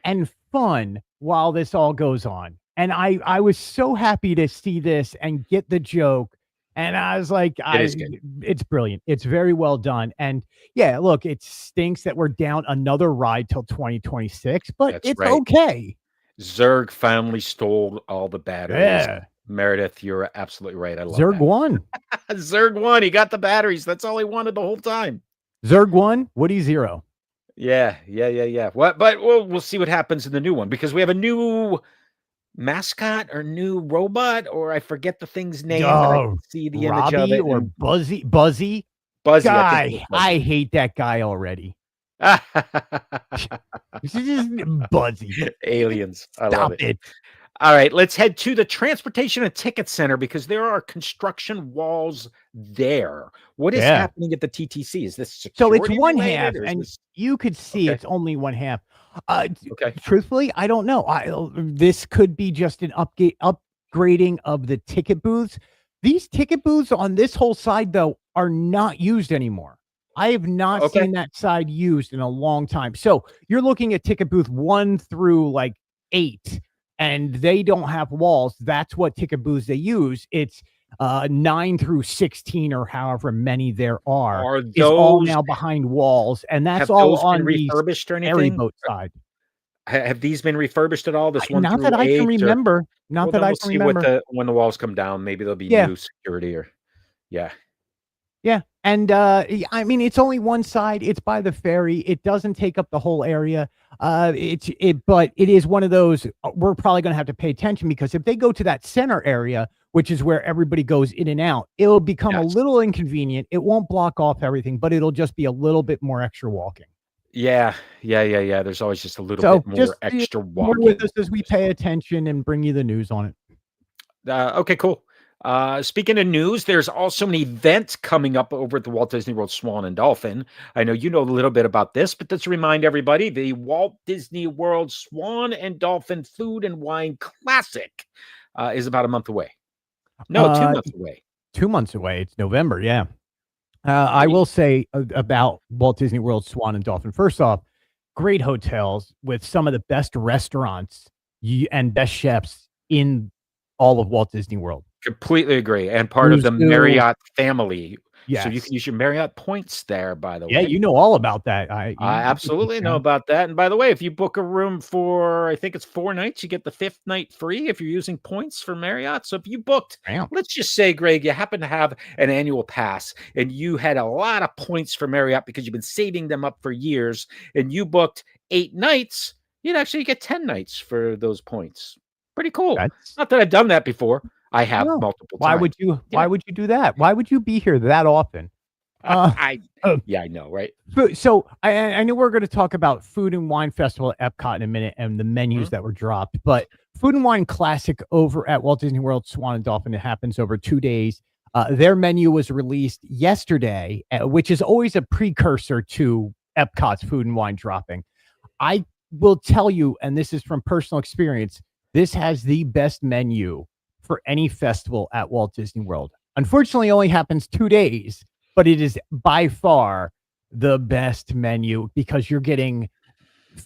Speaker 2: and fun while this all goes on. And I was so happy to see this and get the joke. And I was like, it's brilliant. It's very well done. And yeah, look, it stinks that we're down another ride till 2026, but it's okay.
Speaker 1: Zurg family stole all the batteries.
Speaker 2: Yeah.
Speaker 1: Meredith, you're absolutely right. I love
Speaker 2: Zerg
Speaker 1: that.
Speaker 2: 1.
Speaker 1: Zerg 1, he got the batteries. That's all he wanted the whole time.
Speaker 2: Zerg 1, Woody 0.
Speaker 1: Yeah. What? But we'll see what happens in the new one because we have a new mascot or new robot, or I forget the thing's name that I can see the image of
Speaker 2: Robbie
Speaker 1: it.
Speaker 2: or Buzzy? Buzzy?
Speaker 1: Buzzy,
Speaker 2: Guy, I hate that guy already. This is just Buzzy.
Speaker 1: Aliens. I
Speaker 2: Stop
Speaker 1: love
Speaker 2: it.
Speaker 1: All right, let's head to the Transportation and Ticket Center because there are construction walls there. What is happening at the TTC? Is this
Speaker 2: so
Speaker 1: security
Speaker 2: it's one
Speaker 1: related,
Speaker 2: half, and you could see it's only one half.
Speaker 1: Okay.
Speaker 2: Truthfully, I don't know. This could be just an upgrading of the ticket booths. These ticket booths on this whole side, though, are not used anymore. I have not seen that side used in a long time. So you're looking at ticket booth 1 through like 8. And they don't have walls. That's what ticket booths they use. It's 9 through 16 or however many there are. Is all now behind walls, and that's all on
Speaker 1: refurbished or anything?
Speaker 2: ferry boat side.
Speaker 1: Have these been refurbished at all? This one
Speaker 2: not that I can remember. Not that I can remember.
Speaker 1: When the walls come down, maybe there'll be new security or
Speaker 2: Yeah, and I mean, it's only one side. It's by the ferry. It doesn't take up the whole area. But it is one of those. We're probably going to have to pay attention because if they go to that center area, which is where everybody goes in and out, it'll become a little inconvenient. It won't block off everything, but it'll just be a little bit more extra walking.
Speaker 1: Yeah. There's always just a little bit more extra walking.
Speaker 2: More with us as we pay attention and bring you the news on it.
Speaker 1: Okay, cool. Speaking of news, there's also an event coming up over at the Walt Disney World Swan and Dolphin. I know you know a little bit about this, but let's remind everybody, the Walt Disney World Swan and Dolphin Food and Wine Classic is about a month away. No, 2 months away.
Speaker 2: 2 months away. It's November, yeah. I will say about Walt Disney World Swan and Dolphin. First off, great hotels with some of the best restaurants and best chefs in all of Walt Disney World.
Speaker 1: Completely agree. And part of the Marriott family.
Speaker 2: Yes.
Speaker 1: So you can use your Marriott points there, by the way.
Speaker 2: Yeah, you know all about that.
Speaker 1: I absolutely know about that. And by the way, if you book a room for, I think it's 4 nights, you get the 5th night free if you're using points for Marriott. So if you booked, let's just say, Greg, you happen to have an annual pass and you had a lot of points for Marriott because you've been saving them up for years and you booked 8 nights, you'd actually get 10 nights for those points. Pretty cool. Not that I've done that before. I have multiple times.
Speaker 2: Why would you do that? Why would you be here that often?
Speaker 1: I know, right?
Speaker 2: So I know we're going to talk about Food and Wine Festival at Epcot in a minute and the menus that were dropped, but Food and Wine Classic over at Walt Disney World Swan and Dolphin, it happens over 2 days. Their menu was released yesterday, which is always a precursor to Epcot's Food and Wine dropping. I will tell you, and this is from personal experience, this has the best menu for any festival at Walt Disney World. Unfortunately, it only happens 2 days, but it is by far the best menu because you're getting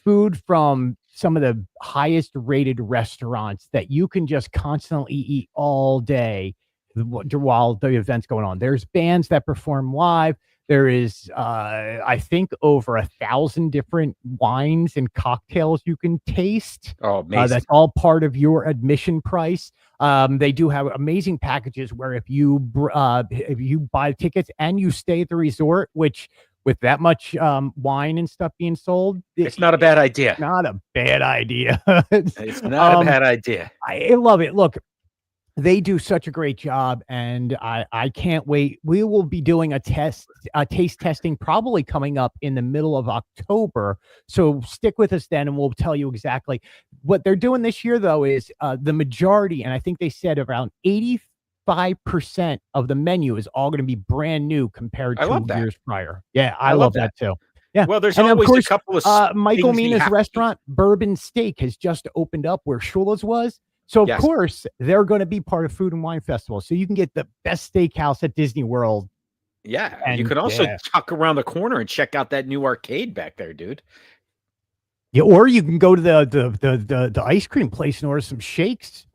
Speaker 2: food from some of the highest rated restaurants that you can just constantly eat all day while the event's going on. There's bands that perform live. There is, I think, over 1,000 different wines and cocktails you can taste.
Speaker 1: Oh, amazing.
Speaker 2: That's all part of your admission price. They do have amazing packages where if you buy tickets and you stay at the resort, which with that much wine and stuff being sold,
Speaker 1: it's not a bad idea.
Speaker 2: Not a bad idea.
Speaker 1: It's not a bad idea.
Speaker 2: I love it. Look, they do such a great job, and I can't wait. We will be doing a taste testing probably coming up in the middle of October. So stick with us then, and we'll tell you exactly what they're doing this year. Though is the majority, and I think they said around 85% of the menu is all going to be brand new compared to years prior. Yeah, I love that too. Yeah.
Speaker 1: Well, there's always a couple of
Speaker 2: Michael Mina's restaurant, Bourbon Steak, has just opened up where Shula's was. So, of course, they're going to be part of Food and Wine Festival. So you can get the best steakhouse at Disney World.
Speaker 1: Yeah. And you can also tuck around the corner and check out that new arcade back there, dude.
Speaker 2: Yeah. Or you can go to the ice cream place and order some shakes.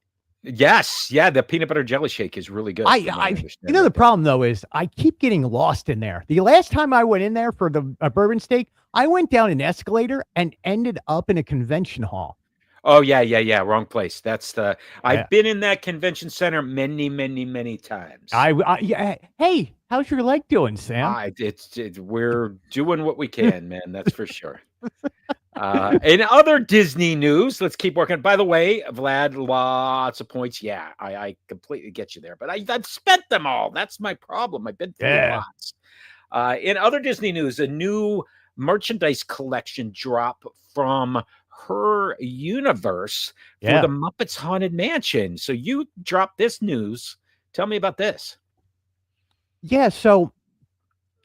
Speaker 1: Yes. Yeah. The peanut butter jelly shake is really good.
Speaker 2: The problem, though, is I keep getting lost in there. The last time I went in there for the bourbon steak, I went down an escalator and ended up in a convention hall.
Speaker 1: Oh yeah. Wrong place. That's the.
Speaker 2: Yeah.
Speaker 1: I've been in that convention center many times.
Speaker 2: Yeah. Hey, how's your leg doing, Sam?
Speaker 1: We're doing what we can, man. That's for sure. In other Disney news, let's keep working. By the way, Vlad, lots of points. Yeah, I completely get you there, but I've spent them all. That's my problem. I've been through lots. In other Disney news, a new merchandise collection drop from Her Universe for the Muppets Haunted Mansion. So you dropped this news. Tell me about this.
Speaker 2: Yeah, so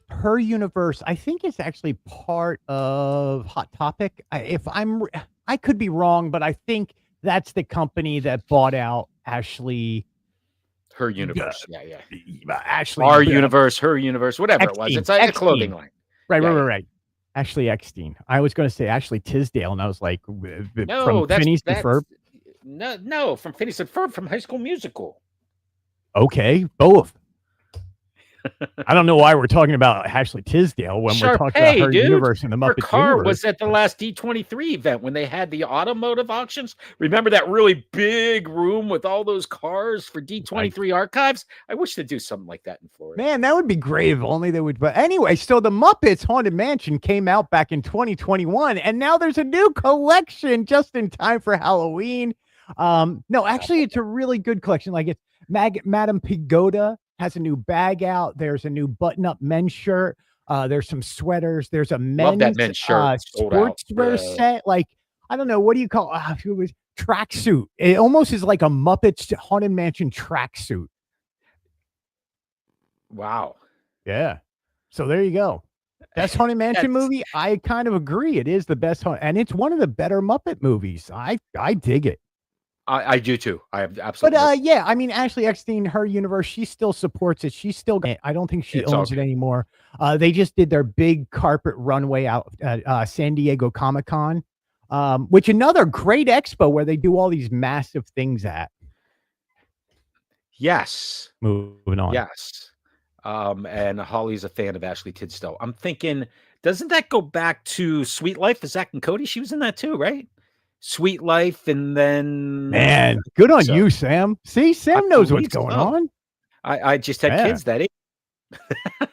Speaker 2: Her Universe, I think, is actually part of Hot Topic. I could be wrong, but I think that's the company that bought out Ashley.
Speaker 1: Her Universe, yeah.
Speaker 2: Ashley,
Speaker 1: Our Universe, Her Universe, whatever it was. It's like a clothing line.
Speaker 2: Right. Ashley Eckstein. I was going to say Ashley Tisdale, and I was like,
Speaker 1: no,
Speaker 2: from Phineas and Ferb.
Speaker 1: No, from Phineas and Ferb from High School Musical.
Speaker 2: Okay, both. I don't know why we're talking about Ashley Tisdale when we're talking about Her Universe and the Muppets.
Speaker 1: Her car
Speaker 2: universe.
Speaker 1: was at the last D23 event when they had the automotive auctions. Remember that really big room with all those cars for D23 archives? I wish they'd do something like that in Florida.
Speaker 2: Man, that would be great if only they would. But anyway, so the Muppets Haunted Mansion came out back in 2021, and now there's a new collection just in time for Halloween. No, actually, it's a really good collection. Like, it's Madame Pagoda has a new bag out. There's a new button-up men's shirt. There's some sweaters. There's a men's
Speaker 1: shirt
Speaker 2: sportswear set. Like, I don't know, what do you call it? It was tracksuit. It almost is like a Muppets Haunted Mansion tracksuit.
Speaker 1: Wow.
Speaker 2: Yeah. So there you go. Best Haunted Mansion movie. I kind of agree. It is the best, and it's one of the better Muppet movies. I dig it.
Speaker 1: I do too. I have absolutely.
Speaker 2: But yeah, I mean, Ashley Eckstein, Her Universe, she still supports it. She's still. I don't think she owns it anymore. They just did their big carpet runway out at San Diego Comic-Con, which another great expo where they do all these massive things at.
Speaker 1: Yes.
Speaker 2: Moving on.
Speaker 1: Yes. And Holly's a fan of Ashley Tisdale. I'm thinking, doesn't that go back to Sweet Life of Zach and Cody? She was in that too, right? Sweet Life, and then
Speaker 2: man, good on you, Sam. See, Sam knows what's going on.
Speaker 1: I just had kids that age.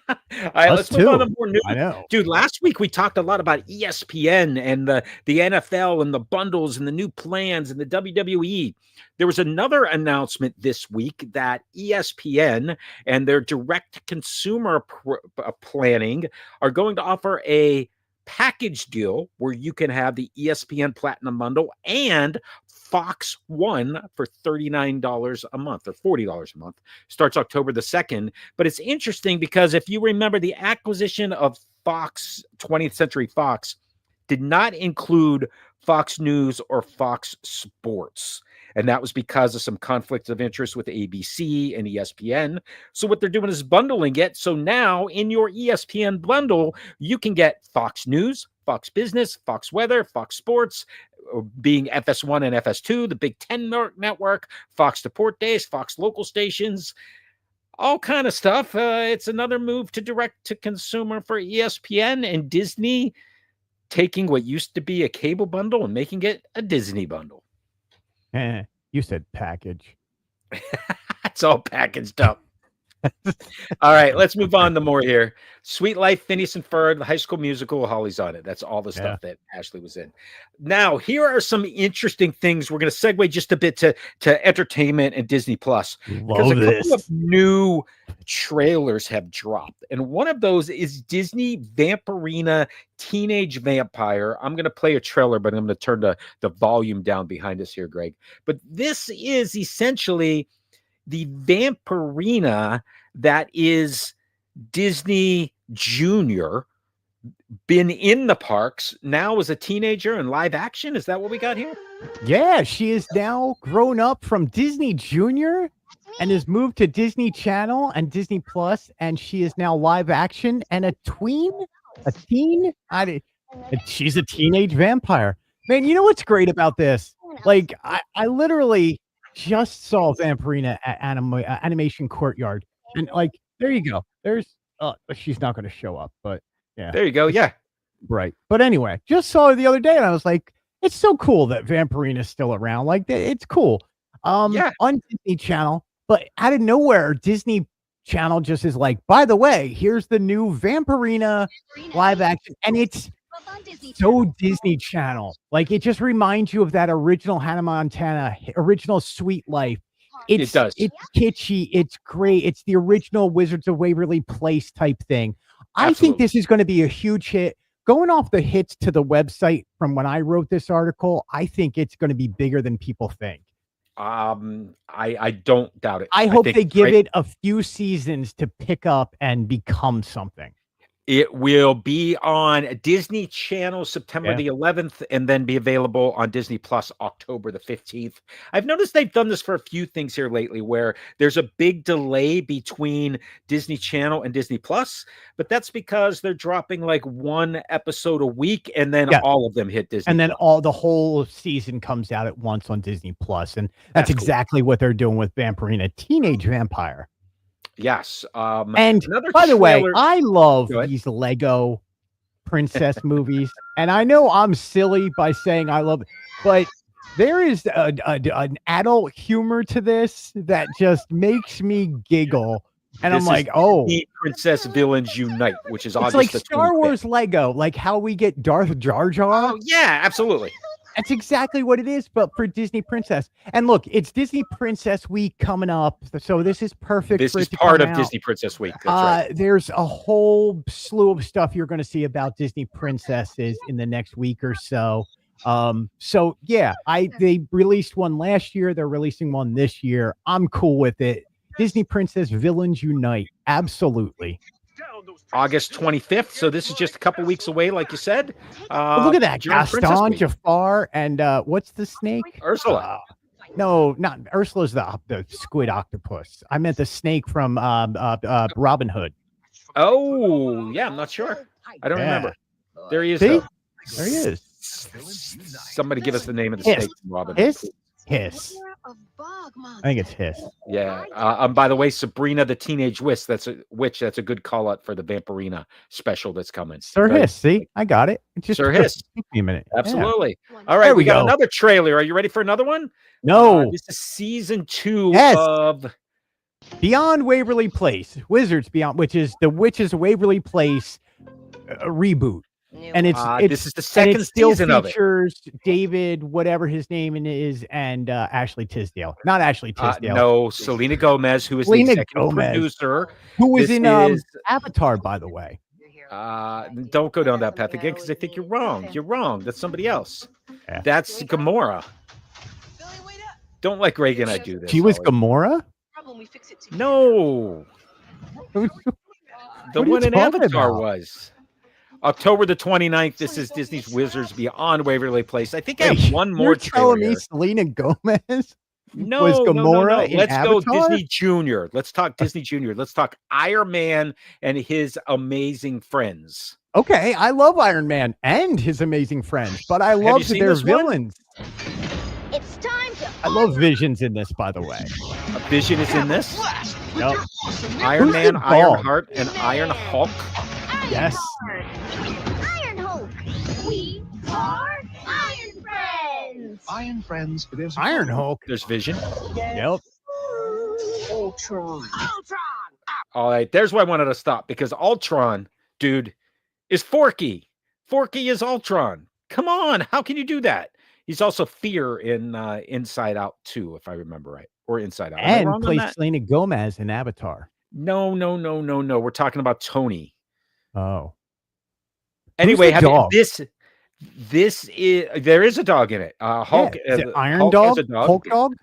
Speaker 1: All right, let's move on to more news.
Speaker 2: I know.
Speaker 1: Dude, last week we talked a lot about ESPN and the NFL and the bundles and the new plans and the WWE. There was another announcement this week that ESPN and their direct consumer planning are going to offer a package deal where you can have the ESPN Platinum Bundle and Fox One for $39 a month or $40 a month. Starts October the 2nd. But it's interesting because if you remember, the acquisition of Fox, 20th Century Fox, did not include Fox News or Fox Sports. And that was because of some conflicts of interest with ABC and ESPN. So what they're doing is bundling it. So now in your ESPN bundle, you can get Fox News, Fox Business, Fox Weather, Fox Sports, being FS1 and FS2, the Big Ten network, Fox Support Days, Fox local stations, all kind of stuff. It's another move to direct to consumer for ESPN and Disney, taking what used to be a cable bundle and making it a Disney bundle.
Speaker 2: You said package.
Speaker 1: It's all packaged up. All right, let's move on to more here. Sweet Life, Phineas and Ferb, the High School Musical, Holly's on it. That's all the stuff that Ashley was in. Now, here are some interesting things. We're going to segue just a bit to entertainment and Disney Plus. Because a couple of new trailers have dropped. And one of those is Disney Vampirina Teenage Vampire. I'm going to play a trailer, but I'm going to turn the volume down behind us here, Greg. But this is essentially the Vampirina that is Disney Junior, been in the parks, now as a teenager in live action. Is that what we got here?
Speaker 2: Yeah, she is now grown up from Disney Junior and has moved to Disney Channel and Disney Plus, and she is now live action and a teen. She's a teenage vampire. Man, you know what's great about this? Like, I literally just saw Vampirina at Animation Courtyard, and like, there you go. There's she's not going to show up, but yeah,
Speaker 1: there you go. Yeah,
Speaker 2: right. But anyway, just saw her the other day, and I was like, It's so cool that Vampirina's still around. Like it's cool.
Speaker 1: Yeah.
Speaker 2: On Disney Channel, but out of nowhere, Disney Channel just is like, by the way, here's the new Vampirina live action, and it's so Disney Channel. Like it just reminds you of that original Hannah Montana, original Sweet Life.
Speaker 1: It does.
Speaker 2: It's kitschy. It's great. It's the original Wizards of Waverly Place type thing. I think this is going to be a huge hit. Going off the hits to the website from when I wrote this article, I think it's going to be bigger than people think.
Speaker 1: I don't doubt it.
Speaker 2: I hope they give it a few seasons to pick up and become something.
Speaker 1: It will be on Disney Channel September the 11th and then be available on Disney Plus October the 15th. I've noticed they've done this for a few things here lately where there's a big delay between Disney Channel and Disney Plus, but that's because they're dropping like one episode a week and then all of them hit Disney.
Speaker 2: And then the whole season comes out at once on Disney Plus. And that's exactly what they're doing with Vampirina, Teenage Vampire.
Speaker 1: Yes.
Speaker 2: And by the way, I love these Lego princess movies. And I know I'm silly by saying I love it, but there is an adult humor to this that just makes me giggle. And I'm like, oh,
Speaker 1: Princess Villains Unite, which is
Speaker 2: August like Star Wars Lego, like how we get Darth Jar Jar.
Speaker 1: Oh, yeah, absolutely.
Speaker 2: That's exactly what it is, but for Disney Princess. And look, it's Disney Princess Week coming up, so this is perfect.
Speaker 1: This is part of Disney Princess Week. That's right.
Speaker 2: There's a whole slew of stuff you're going to see about Disney princesses in the next week or so. So yeah, they released one last year. They're releasing one this year. I'm cool with it. Disney Princess Villains Unite. Absolutely.
Speaker 1: August 25th. So this is just a couple weeks away, like you said.
Speaker 2: Look at that. Gaston, Jafar, and what's the snake?
Speaker 1: Ursula.
Speaker 2: No, not Ursula's the squid octopus. I meant the snake from Robin Hood.
Speaker 1: Oh, yeah, I'm not sure. I don't remember. There he is.
Speaker 2: See? There he is.
Speaker 1: Somebody give us the name of the snake from Robin Hood.
Speaker 2: Hiss. I think it's Hiss.
Speaker 1: Yeah. By the way, Sabrina the Teenage Witch. That's a good call out for the Vampirina special that's coming.
Speaker 2: Sir Hiss. See, I got it. Just
Speaker 1: Sir Hiss.
Speaker 2: Took me a minute.
Speaker 1: Absolutely. Yeah. All right, we got another trailer. Are you ready for another one?
Speaker 2: No.
Speaker 1: This is season 2 of
Speaker 2: Beyond Waverly Place. Wizards Beyond, which is the Witches of Waverly Place reboot. And it's
Speaker 1: this is the second season of it.
Speaker 2: Features David, whatever his name is, and Ashley Tisdale. Not Ashley Tisdale.
Speaker 1: No, Selena Gomez, who is the executive producer,
Speaker 2: who was in Avatar, by the way.
Speaker 1: Don't go down that path again because I think you're wrong. You're wrong. That's somebody else. Yeah. That's Gamora. Don't let Greg and I do this.
Speaker 2: She was Gamora?
Speaker 1: No. The one in Avatar was. October the 29th. This is Disney's Wizards Beyond Waverly Place. I think I have one more trailer.
Speaker 2: Telling me Selena Gomez
Speaker 1: no,
Speaker 2: was Gamora
Speaker 1: no. Let's
Speaker 2: Avatar?
Speaker 1: go Disney Junior. Let's talk Disney Junior. Let's talk Iron Man and his amazing friends.
Speaker 2: Okay, I love Iron Man and his amazing friends, but I love their villains.
Speaker 4: It's time to
Speaker 2: I love Vision's in this, by the way.
Speaker 1: Vision is in this?
Speaker 2: Yep.
Speaker 1: Iron Man, Ironheart, and Iron Hulk.
Speaker 2: Yes.
Speaker 4: Iron Hulk. We are Iron Friends.
Speaker 5: Iron Friends. There's
Speaker 2: Iron Hulk.
Speaker 1: There's Vision.
Speaker 2: Yep.
Speaker 5: Ultron.
Speaker 1: All right, there's why I wanted to stop, because Ultron, dude, is Forky. Forky is Ultron. Come on, how can you do that? He's also Fear in Inside Out 2, if I remember right, or Inside Out.
Speaker 2: And plays Selena Gomez in Avatar.
Speaker 1: No. We're talking about Tony.
Speaker 2: Oh.
Speaker 1: Anyway, this is there is a dog in it. Hulk.
Speaker 2: Yeah. Is it Iron
Speaker 1: Hulk
Speaker 2: Dog?
Speaker 1: has a dog.
Speaker 2: Hulk Dog?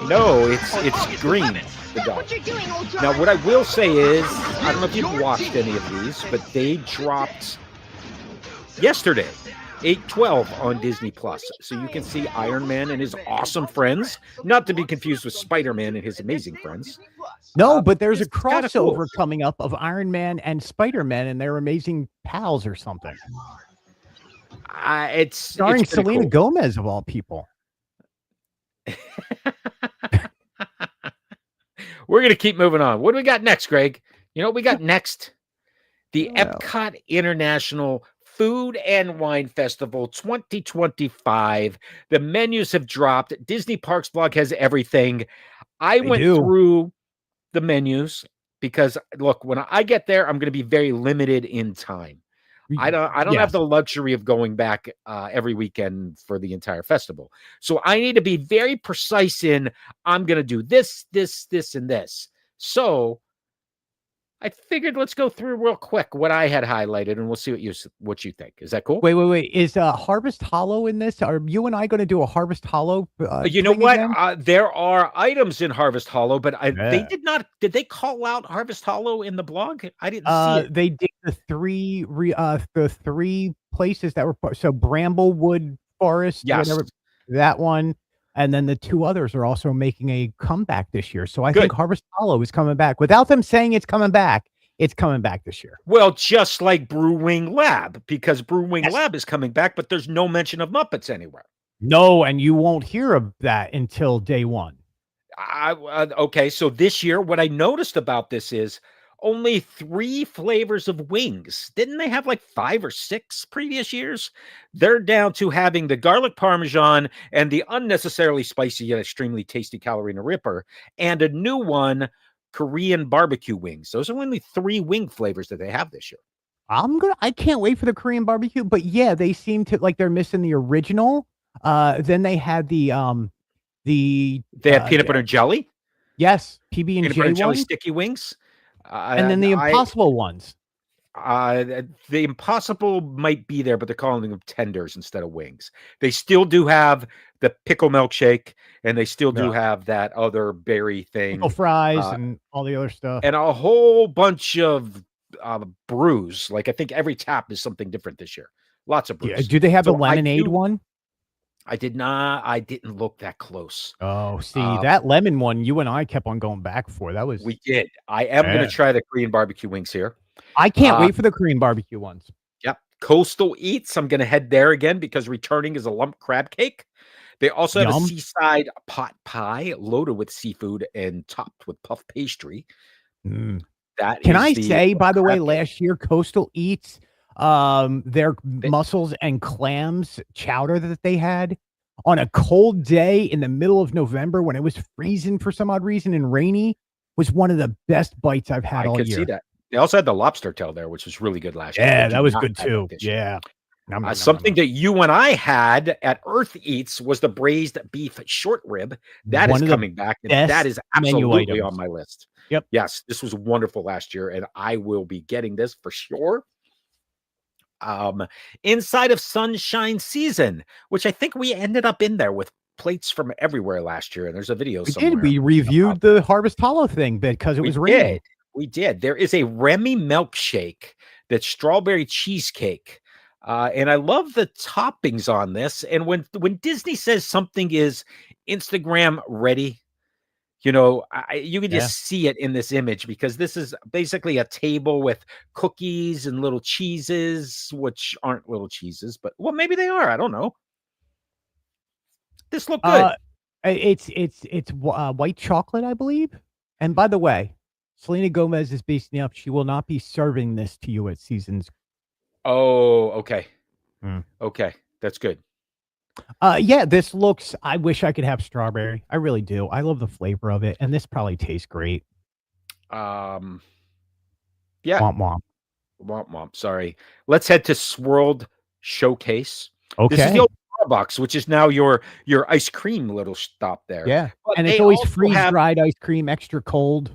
Speaker 1: No, it's Green. The dog. Now, what I will say is, I don't know if you've watched any of these, but they dropped yesterday, 8/12 on Disney Plus, so you can see Iron Man and his awesome friends, not to be confused with Spider-Man and his amazing friends.
Speaker 2: No, but there's a crossover coming up of Iron Man and Spider-Man and their amazing pals or something.
Speaker 1: It's
Speaker 2: starring Selena Gomez of all people.
Speaker 1: We're going to keep moving on. What do we got next, Greg? You know what we got next? The Epcot International Food and Wine Festival 2025. The menus have dropped. Disney Parks blog has everything. I
Speaker 2: They
Speaker 1: went
Speaker 2: do.
Speaker 1: through the menus because look, when I get there, I'm going to be very limited in time. I don't have
Speaker 2: Yes.
Speaker 1: the luxury of going back every weekend for the entire festival. So I need to be very precise in I'm going to do this, this, this, and this. So I figured let's go through real quick what I had highlighted, and we'll see what you think. Is that cool?
Speaker 2: Wait. Is Harvest Hollow in this? Are you and I going to do a Harvest Hollow?
Speaker 1: You know
Speaker 2: thing
Speaker 1: what?
Speaker 2: again?
Speaker 1: There are items in Harvest Hollow, but they
Speaker 2: Yeah.
Speaker 1: did not. Did they call out Harvest Hollow in the blog? I didn't see it.
Speaker 2: They did the three places that were so Bramblewood Forest,
Speaker 1: Yes.
Speaker 2: whatever, that one, and then the two others are also making a comeback this year. So I
Speaker 1: Good.
Speaker 2: think Harvest Hollow is coming back. Without them saying it's coming back this year.
Speaker 1: Well, just like Brewing Lab, because Brewing
Speaker 2: Yes.
Speaker 1: Lab is coming back, but there's no mention of Muppets anywhere.
Speaker 2: No, and you won't hear of that until day one.
Speaker 1: Okay, so this year, what I noticed about this is only 3 flavors of wings. Didn't they have like 5 or 6 previous years? They're down to having the garlic parmesan and the unnecessarily spicy yet extremely tasty Calorina Ripper, and a new one, Korean barbecue wings. Those are only 3 wing flavors that they have this year.
Speaker 2: I can't wait for the Korean barbecue, but yeah, they seem to like they're missing the original. Then they had
Speaker 1: They had peanut butter and jelly,
Speaker 2: yes, PB and
Speaker 1: peanut butter
Speaker 2: J
Speaker 1: and jelly
Speaker 2: one,
Speaker 1: sticky wings.
Speaker 2: and then the Impossible ones.
Speaker 1: The Impossible might be there, but they're calling them tenders instead of wings. They still do have the pickle milkshake, and they still do have that other berry thing,
Speaker 2: Pickle fries and all the other stuff.
Speaker 1: and a whole bunch of brews. Like I think every tap is something different this year. Lots of brews.
Speaker 2: Yeah, do they have the
Speaker 1: So
Speaker 2: lemonade one?
Speaker 1: I did not. I didn't look that close.
Speaker 2: Oh, see, that lemon one you and I kept on going back for. That was
Speaker 1: We did. I am going
Speaker 2: Yeah.
Speaker 1: to try the Korean barbecue wings here.
Speaker 2: I can't wait for the Korean barbecue ones.
Speaker 1: Yep. Coastal Eats. I'm going to head there again because returning is a lump crab cake. They also have
Speaker 2: Yum.
Speaker 1: a seaside pot pie loaded with seafood and topped with puff pastry. That
Speaker 2: Can
Speaker 1: is
Speaker 2: I
Speaker 1: the
Speaker 2: say, by the way,
Speaker 1: crab cake.
Speaker 2: last year Coastal Eats, their mussels and clams chowder that they had on a cold day in the middle of November when it was freezing for some odd reason and rainy was one of the best bites I've had
Speaker 1: I
Speaker 2: all
Speaker 1: could
Speaker 2: year.
Speaker 1: see that. They also had the lobster tail there, which was really good last year.
Speaker 2: Yeah,
Speaker 1: They
Speaker 2: that
Speaker 1: do
Speaker 2: was
Speaker 1: not
Speaker 2: good
Speaker 1: have
Speaker 2: too.
Speaker 1: that this year.
Speaker 2: Yeah. Nom, nom, nom,
Speaker 1: Something
Speaker 2: nom.
Speaker 1: that you and I had at Earth Eats was the braised beef short rib. That
Speaker 2: One
Speaker 1: is
Speaker 2: of the
Speaker 1: coming back, and
Speaker 2: best
Speaker 1: that is
Speaker 2: menu
Speaker 1: absolutely on
Speaker 2: items.
Speaker 1: my list.
Speaker 2: Yep.
Speaker 1: Yes, this was wonderful last year, and I will be getting this for sure. Inside of Sunshine Season, which I think we ended up in there with plates from everywhere last year, and there's a video
Speaker 2: We
Speaker 1: somewhere.
Speaker 2: did. We reviewed the Harvest Hollow thing because it was raining.
Speaker 1: We did. There is a Remy milkshake that's strawberry cheesecake. And I love the toppings on this. And when Disney says something is Instagram ready, you know, you can just see it in this image because this is basically a table with cookies and little cheeses, which aren't little cheeses, but well, maybe they are. I don't know. This looked good.
Speaker 2: It's white chocolate, I believe. And by the way, Selena Gomez is basing up. She will not be serving this to you at seasons.
Speaker 1: Oh, okay. Okay. That's good.
Speaker 2: Yeah, this looks, I wish I could have strawberry. I really do. I love the flavor of it. And this probably tastes great.
Speaker 1: Yeah.
Speaker 2: Womp womp.
Speaker 1: Womp womp. Sorry. Let's head to Swirled Showcase.
Speaker 2: Okay.
Speaker 1: This is the old Starbucks, which is now your ice cream little stop there.
Speaker 2: Yeah.
Speaker 1: But
Speaker 2: And it's
Speaker 1: they
Speaker 2: always
Speaker 1: also
Speaker 2: freeze-dried ice cream, extra cold.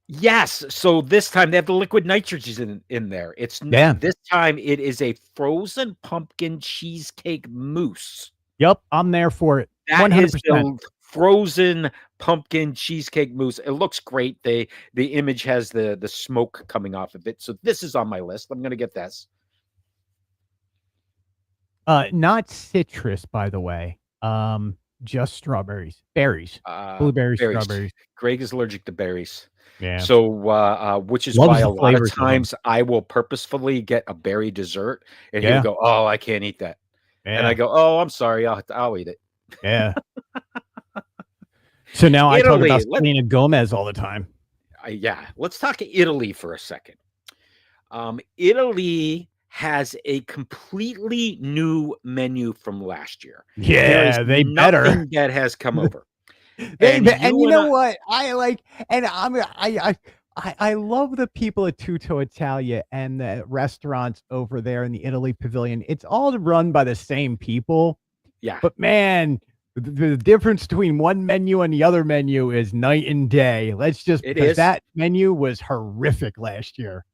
Speaker 1: Yes. So this time they have the liquid nitrogen in there. This time it is a frozen pumpkin cheesecake mousse.
Speaker 2: Yep, I'm there for it.
Speaker 1: That
Speaker 2: 100%.
Speaker 1: is the frozen pumpkin cheesecake mousse. It looks great. The image has the smoke coming off of it. So this is on my list. I'm gonna get this.
Speaker 2: Not citrus, by the way. Just strawberries, berries, blueberries, strawberries.
Speaker 1: Greg is allergic to berries.
Speaker 2: Yeah.
Speaker 1: So, which is
Speaker 2: Loves
Speaker 1: why
Speaker 2: the
Speaker 1: a lot of
Speaker 2: flavors of them.
Speaker 1: times I will purposefully get a berry dessert, and he'll go, "Oh, I can't eat that," and I go, "Oh, I'm sorry, I'll eat it."
Speaker 2: Yeah. So now I talk
Speaker 1: Italy,
Speaker 2: about Selena Gomez all the time.
Speaker 1: Yeah, let's talk Italy for a second. Italy has a completely new menu from last year. There is
Speaker 2: Yeah, they better.
Speaker 1: nothing that has come over.
Speaker 2: And you
Speaker 1: and
Speaker 2: know what? I like, and I love the people at Tutto Italia and the restaurants over there in the Italy Pavilion. It's all run by the same people,
Speaker 1: yeah,
Speaker 2: but man, the difference between one menu and the other menu is night and day. Because that menu was horrific last year.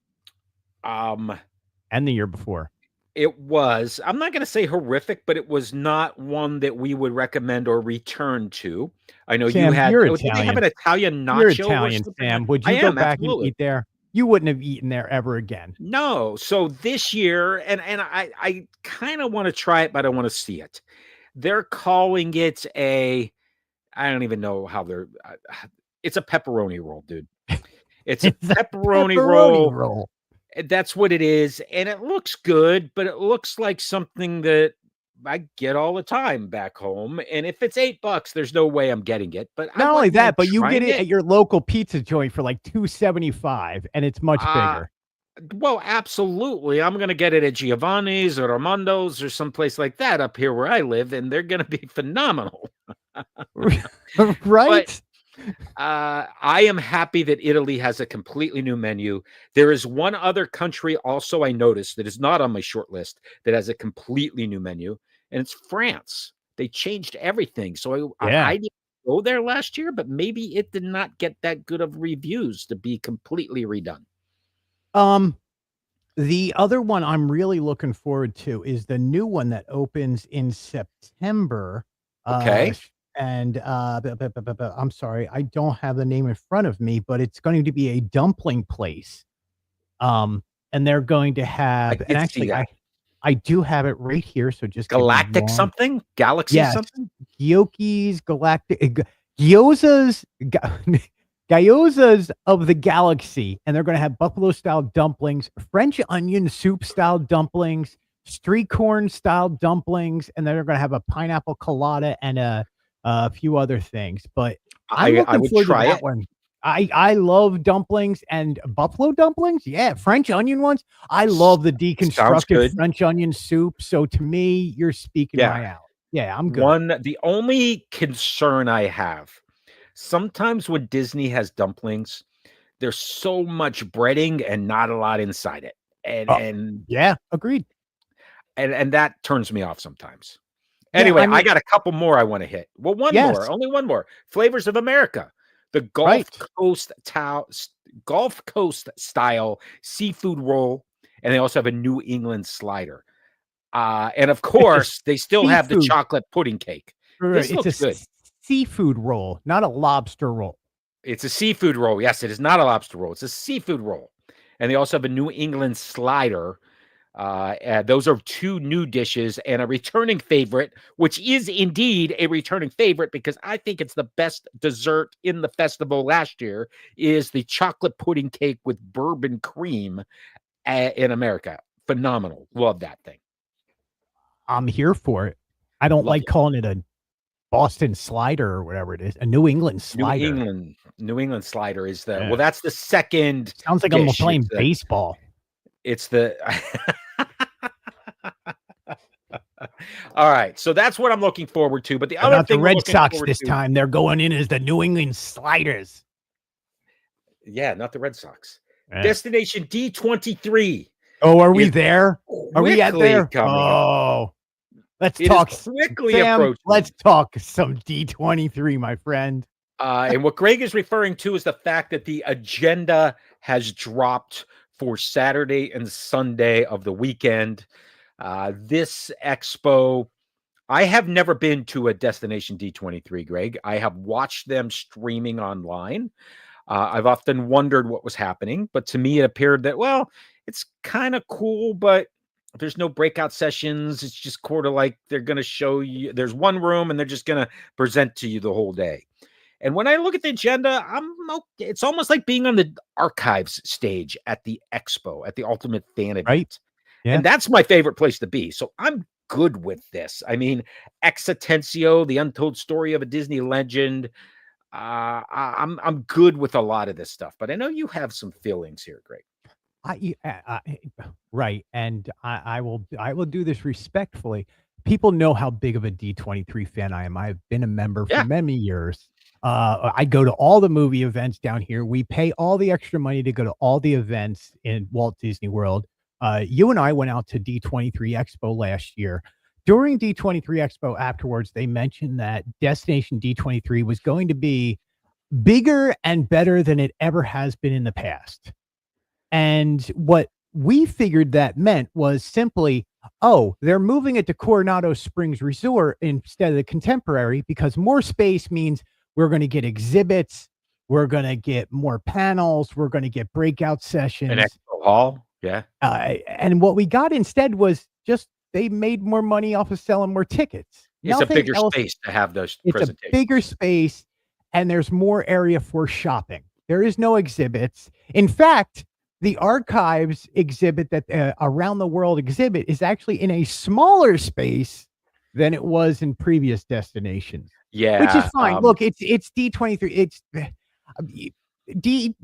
Speaker 2: And the year before.
Speaker 1: It was, I'm not going to say horrific, but it was not one that we would recommend or return to. I know
Speaker 2: Sam,
Speaker 1: you had,
Speaker 2: you're
Speaker 1: did they have an Italian nacho?
Speaker 2: You're Italian, Sam. Would you go back
Speaker 1: absolutely.
Speaker 2: and eat there? You wouldn't have eaten there ever again.
Speaker 1: No. So this year, and I kind of want to try it, but I want to see it. They're calling it I don't even know how it's a pepperoni roll, dude. It's a pepperoni roll. That's what it is. And it looks good, but it looks like something that I get all the time back home. And if it's $8, there's no way I'm getting it. But
Speaker 2: not only that, but you get it at your local pizza joint for like $2.75, and it's much bigger.
Speaker 1: Well, absolutely. I'm going to get it at Giovanni's or Armando's or someplace like that up here where I live, and they're going to be phenomenal.
Speaker 2: Right?
Speaker 1: But, I am happy that Italy has a completely new menu. There is one other country also I noticed that is not on my short list that has a completely new menu, and it's France. They changed everything. So I didn't go there last year, but maybe it did not get that good of reviews to be completely redone.
Speaker 2: The other one I'm really looking forward to is the new one that opens in September.
Speaker 1: Okay.
Speaker 2: And I'm sorry, I don't have the name in front of me, but it's going to be a dumpling place. And they're going to have, and actually, I do have it right here. So just
Speaker 1: Galactic something, Galaxy something,
Speaker 2: Gyoki's Galactic Gyozas of the Galaxy, and they're going to have buffalo style dumplings, French onion soup style dumplings, street corn style dumplings, and they're going to have a pineapple colada and a few other things. But I'm looking forward to that one. I love dumplings and buffalo dumplings. Yeah, French onion ones. I love the deconstructed French onion soup. So to me, you're speaking my out. Yeah, I'm good.
Speaker 1: The only concern I have, sometimes when Disney has dumplings, there's so much breading and not a lot inside it. And
Speaker 2: yeah, agreed.
Speaker 1: And that turns me off sometimes. Anyway, I got a couple more I want to hit. Well, more, only one more. Flavors of America, the Gulf Coast style seafood roll, and they also have a New England slider. And of course, they still have the chocolate pudding cake. This looks good.
Speaker 2: Seafood roll, not a lobster roll.
Speaker 1: It's a seafood roll. Yes, it is not a lobster roll. It's a seafood roll. And they also have a New England slider. Those are two new dishes and a returning favorite, which is indeed a returning favorite because I think it's the best dessert in the festival last year, is the chocolate pudding cake with bourbon cream in America. Phenomenal. Love that thing.
Speaker 2: I'm here for it. I don't like calling it a Boston slider or whatever it is. A New England slider.
Speaker 1: New England slider is well, that's the second.
Speaker 2: Sounds like I'm playing baseball.
Speaker 1: It's the all right, so that's what I'm looking forward to. But the other thing,
Speaker 2: the Red Sox this time, they're going in as the New England Sliders.
Speaker 1: Yeah, not the Red Sox. Destination D23.
Speaker 2: Oh, are we there? Are we at there? Oh, let's talk
Speaker 1: quickly. Sam,
Speaker 2: let's talk some D23, my friend.
Speaker 1: And what Greg is referring to is the fact that the agenda has dropped for Saturday and Sunday of the weekend. This expo, I have never been to a Destination D23, Greg. I have watched them streaming online. I've often wondered what was happening, but to me it appeared that, well, it's kind of cool, but there's no breakout sessions. It's just sort of like they're going to show you, there's one room and they're just going to present to you the whole day. And when I look at the agenda, it's almost like being on the archives stage at the expo, at the Ultimate Fan event.
Speaker 2: Right. Yeah.
Speaker 1: And that's my favorite place to be. So I'm good with this. I mean, Ex Atencio, the untold story of a Disney legend. I'm good with a lot of this stuff, but I know you have some feelings here, Greg.
Speaker 2: Right, and I will do this respectfully. People know how big of a D23 fan I am. I've been a member for
Speaker 1: Yeah.
Speaker 2: many years. I go to all the movie events down here. We pay all the extra money to go to all the events in Walt Disney World. You and I went out to D23 Expo last year. During D23 Expo afterwards, they mentioned that Destination D23 was going to be bigger and better than it ever has been in the past. And what we figured that meant was simply, oh, they're moving it to Coronado Springs Resort instead of the Contemporary, because more space means we're going to get exhibits, we're going to get more panels, we're going to get breakout sessions.
Speaker 1: An expo hall. Yeah.
Speaker 2: And what we got instead was just they made more money off of selling more tickets.
Speaker 1: It's
Speaker 2: Nothing
Speaker 1: a bigger
Speaker 2: else.
Speaker 1: space to have those
Speaker 2: It's a
Speaker 1: presentations.
Speaker 2: bigger space, and there's more area for shopping. There is no exhibits. In fact, the archives exhibit that Around the World exhibit is actually in a smaller space than it was in previous destinations.
Speaker 1: Yeah.
Speaker 2: Which is fine. Look, it's D23. It's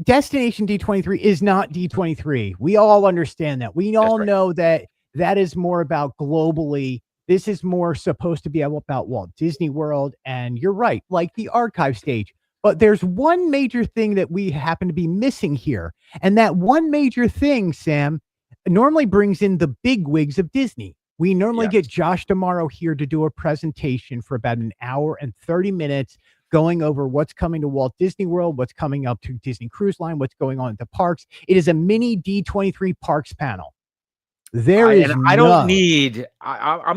Speaker 2: Destination D23 is not D23. We all understand that. We all know that is more about globally. This is more supposed to be about Walt Disney World. And you're right, like the archive stage. But there's one major thing that we happen to be missing here. And that one major thing, Sam, normally brings in the big wigs of Disney. We normally get Josh D'Amaro here to do a presentation for about an hour and 30 minutes, going over what's coming to Walt Disney World, what's coming up to Disney Cruise Line, what's going on at the parks. It is a mini D23 parks panel.
Speaker 1: I'm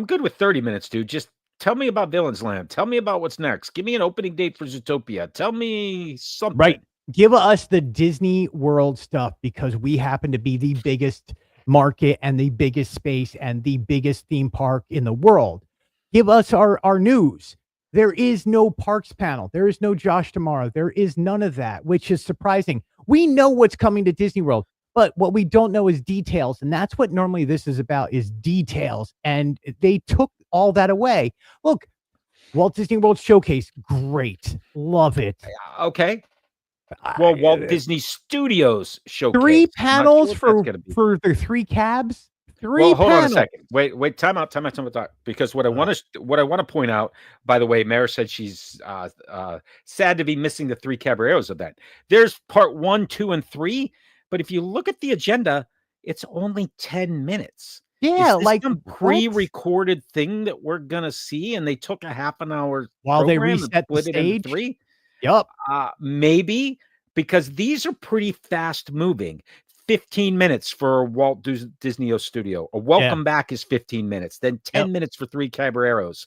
Speaker 1: good with 30 minutes, dude. Just tell me about Villains Land. Tell me about what's next. Give me an opening date for Zootopia. Tell me something.
Speaker 2: Right. Give us the Disney World stuff, because we happen to be the biggest market and the biggest space and the biggest theme park in the world. Give us our news. There is no parks panel. There is no Josh D'Amaro. There is none of that, which is surprising. We know what's coming to Disney World, but what we don't know is details. And that's what normally this is about, is details. And they took all that away. Look, Walt Disney World Showcase, great. Love it.
Speaker 1: Okay. Well, Walt Disney Studios Showcase.
Speaker 2: 3 panels for the 3 cabs. Hold
Speaker 1: on a second. Wait, time out. Because what I want to point out, by the way, Mara said she's sad to be missing the 3 Caballeros event. There's part 1, 2, and 3, but if you look at the agenda, it's only 10 minutes.
Speaker 2: Yeah,
Speaker 1: is this
Speaker 2: like
Speaker 1: some pre-recorded thing that we're gonna see, and they took a half an hour
Speaker 2: while they reset the stage.
Speaker 1: 3.
Speaker 2: Yep.
Speaker 1: Maybe, because these are pretty fast moving. 15 minutes for Walt Disney Studio. A welcome back is 15 minutes. Then 10 minutes for 3 Caballeros.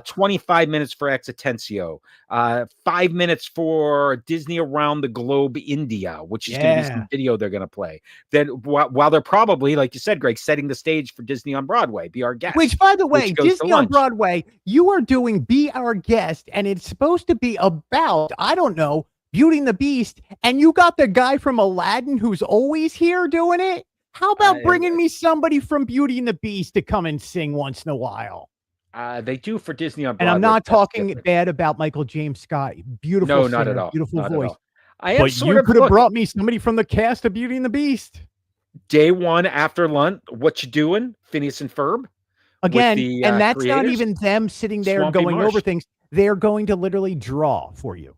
Speaker 1: 25 minutes for Exitensio. 5 minutes for Disney Around the Globe India, which is going to be some video they're going to play. Then while they're probably, like you said, Greg, setting the stage for Disney on Broadway, Be Our Guest.
Speaker 2: Which, by the way, Disney on Broadway, you are doing Be Our Guest, and it's supposed to be about, I don't know, Beauty and the Beast, and you got the guy from Aladdin who's always here doing it. How about bringing me somebody from Beauty and the Beast to come and sing once in a while?
Speaker 1: They do for Disney on Broadway.
Speaker 2: And I'm not talking bad about Michael James Scott. Beautiful singer,
Speaker 1: not at all.
Speaker 2: Beautiful
Speaker 1: not
Speaker 2: voice.
Speaker 1: But
Speaker 2: you could have brought me somebody from the cast of Beauty and the Beast.
Speaker 1: Day 1 after lunch, what you doing? Phineas and Ferb?
Speaker 2: Again, and that's not even them sitting there
Speaker 1: Swampy
Speaker 2: going
Speaker 1: Marsh.
Speaker 2: over things. They're going to literally draw for you.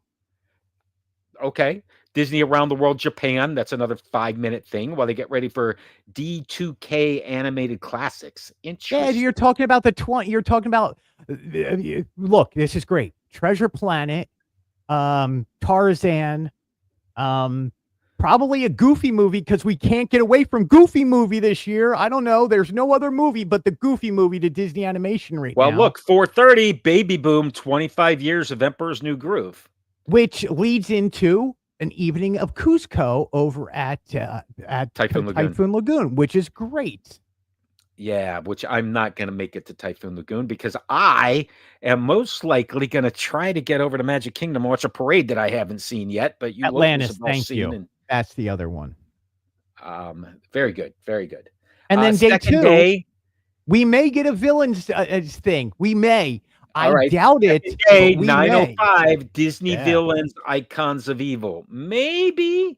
Speaker 1: Okay. Disney Around the World Japan. That's another 5-minute thing while they get ready for D2K animated classics. Interesting.
Speaker 2: Yeah, you're talking about you're talking about, look, this is great. Treasure Planet, Tarzan, probably a Goofy movie, because we can't get away from Goofy movie this year. I don't know. There's no other movie but the Goofy movie to Disney Animation now.
Speaker 1: Well, look, 4:30, Baby Boom, 25 years of Emperor's New Groove.
Speaker 2: Which leads into an evening of Cusco over at
Speaker 1: Typhoon
Speaker 2: Lagoon, which is great.
Speaker 1: Yeah, which I'm not going to make it to Typhoon Lagoon, because I am most likely going to try to get over to Magic Kingdom and watch a parade that I haven't seen yet. But you
Speaker 2: Atlantis, thank you. That's the other one.
Speaker 1: Very good, very good.
Speaker 2: And then day 2, we may get a villains thing. We may. I doubt it.
Speaker 1: Day 905, Disney Villains, Icons of Evil. Maybe.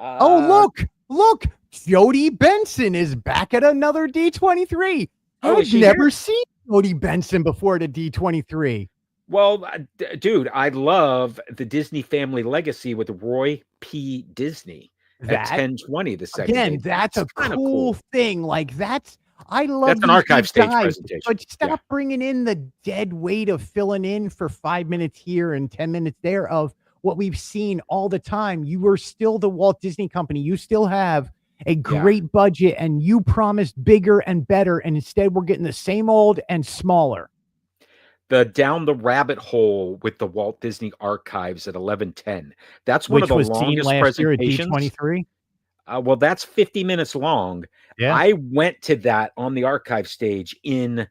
Speaker 2: Oh, look, Jodie Benson is back at another D23.
Speaker 1: Oh,
Speaker 2: I've
Speaker 1: is she
Speaker 2: never
Speaker 1: here?
Speaker 2: seen Jodie Benson before at a D23.
Speaker 1: Well, dude, I love the Disney Family Legacy with Roy P. Disney at
Speaker 2: That
Speaker 1: 10:20 the second day.
Speaker 2: again, that's a
Speaker 1: kind of
Speaker 2: cool thing. Like I love
Speaker 1: That's an
Speaker 2: these
Speaker 1: archive
Speaker 2: deep
Speaker 1: stage
Speaker 2: dives,
Speaker 1: presentation.
Speaker 2: but stop
Speaker 1: Yeah.
Speaker 2: bringing in the dead weight of filling in for 5 minutes here and 10 minutes there of what we've seen all the time. You are still the Walt Disney Company. You still have a great budget, and you promised bigger and better, and instead we're getting the same old and smaller.
Speaker 1: The Down the Rabbit Hole with the Walt Disney Archives at 11:10. That's one of
Speaker 2: Which
Speaker 1: the
Speaker 2: was seen
Speaker 1: longest
Speaker 2: last year at
Speaker 1: presentations.
Speaker 2: D23.
Speaker 1: Well, that's 50 minutes long.
Speaker 2: Yeah.
Speaker 1: I went to that on the archive stage in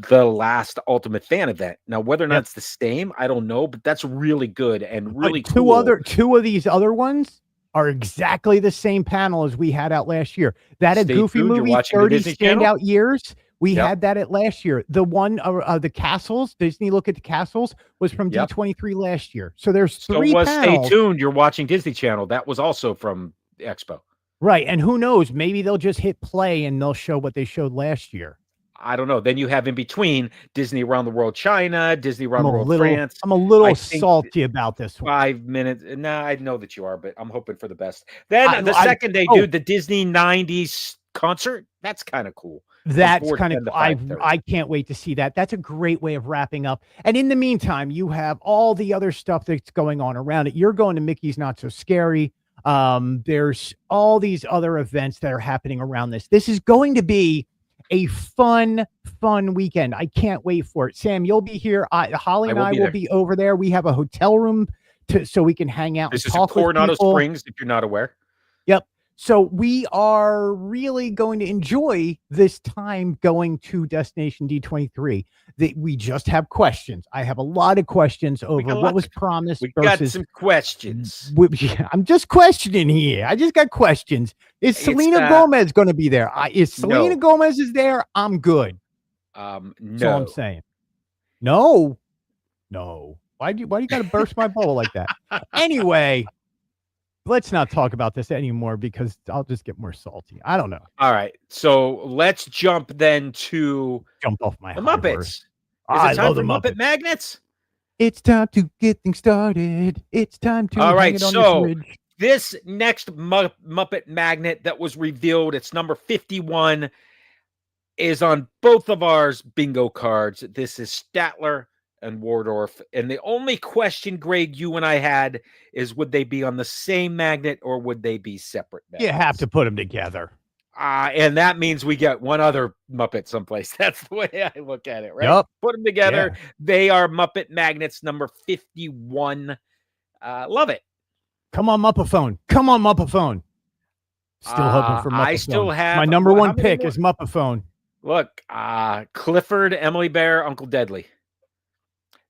Speaker 1: the last Ultimate Fan event. Now, whether or not it's the same, I don't know, but that's really good and really cool.
Speaker 2: Two of these other ones are exactly the same panel as we had out last year. That a
Speaker 1: Stay
Speaker 2: Goofy
Speaker 1: tuned, you're
Speaker 2: movie,
Speaker 1: watching the
Speaker 2: 30
Speaker 1: Disney Channel?
Speaker 2: standout years. We
Speaker 1: Yep.
Speaker 2: had that at last year. The one the castles, Disney Look at the Castles, was from
Speaker 1: Yep.
Speaker 2: D23 last year. So there's
Speaker 1: So
Speaker 2: three
Speaker 1: was
Speaker 2: panels.
Speaker 1: Stay tuned, you're watching Disney Channel. That was also from Expo.
Speaker 2: Right. And who knows? Maybe they'll just hit play and they'll show what they showed last year.
Speaker 1: I don't know. Then you have in between Disney Around the World China, Disney Around the World France.
Speaker 2: I'm a little
Speaker 1: I think
Speaker 2: salty about this one.
Speaker 1: 5 minutes. Nah, I know that you are, but I'm hoping for the best. Then the
Speaker 2: I-
Speaker 1: second they
Speaker 2: oh.
Speaker 1: do the Disney 90s concert. That's kind of cool.
Speaker 2: That's
Speaker 1: 4:10
Speaker 2: kind of
Speaker 1: to 5:30.
Speaker 2: I can't wait to see that. That's a great way of wrapping up. And in the meantime, you have all the other stuff that's going on around it. You're going to Mickey's Not So Scary. There's all these other events that are happening around this. This is going to be a fun weekend. I can't wait for it. Sam, you'll be here. Holly and I will be over there. We have a hotel room so we can hang out.
Speaker 1: This
Speaker 2: and
Speaker 1: is in
Speaker 2: talk with
Speaker 1: Coronado
Speaker 2: people.
Speaker 1: Springs, if you're not aware.
Speaker 2: Yep. So we are really going to enjoy this time going to Destination D23. We just have questions. I have a lot of questions over what was promised.
Speaker 1: We
Speaker 2: versus,
Speaker 1: got some questions.
Speaker 2: I'm just questioning here. I just got questions. Is Selena Gomez going to be there? Is Selena Gomez is there? I'm good.
Speaker 1: No.
Speaker 2: That's all I'm saying. No. Why do you got to burst my bubble like that? Anyway. Let's not talk about this anymore because I'll just get more salty. I don't know.
Speaker 1: All right. So let's jump then to
Speaker 2: off my
Speaker 1: the Muppets. Is
Speaker 2: I
Speaker 1: it time
Speaker 2: love
Speaker 1: for
Speaker 2: the
Speaker 1: Muppet Magnets?
Speaker 2: It's time to get things started. It's time to
Speaker 1: All
Speaker 2: hang
Speaker 1: right.
Speaker 2: it on
Speaker 1: So
Speaker 2: the fridge.
Speaker 1: this next Muppet Magnet that was revealed, it's number 51, is on both of ours bingo cards. This is Statler and Waldorf. And the only question, Greg, you and I had is would they be on the same magnet or would they be separate magnets?
Speaker 2: You have to put them together.
Speaker 1: And that means we get one other Muppet someplace. That's the way I look at it, right?
Speaker 2: Yep.
Speaker 1: Put them together. Yeah. They are Muppet Magnets number 51. Love it.
Speaker 2: Come on, Muppaphone. Come on, Muppaphone. Still hoping for Muppaphone.
Speaker 1: I still have
Speaker 2: my number one pick is Muppaphone.
Speaker 1: Look, Clifford, Emily Bear, Uncle Deadly.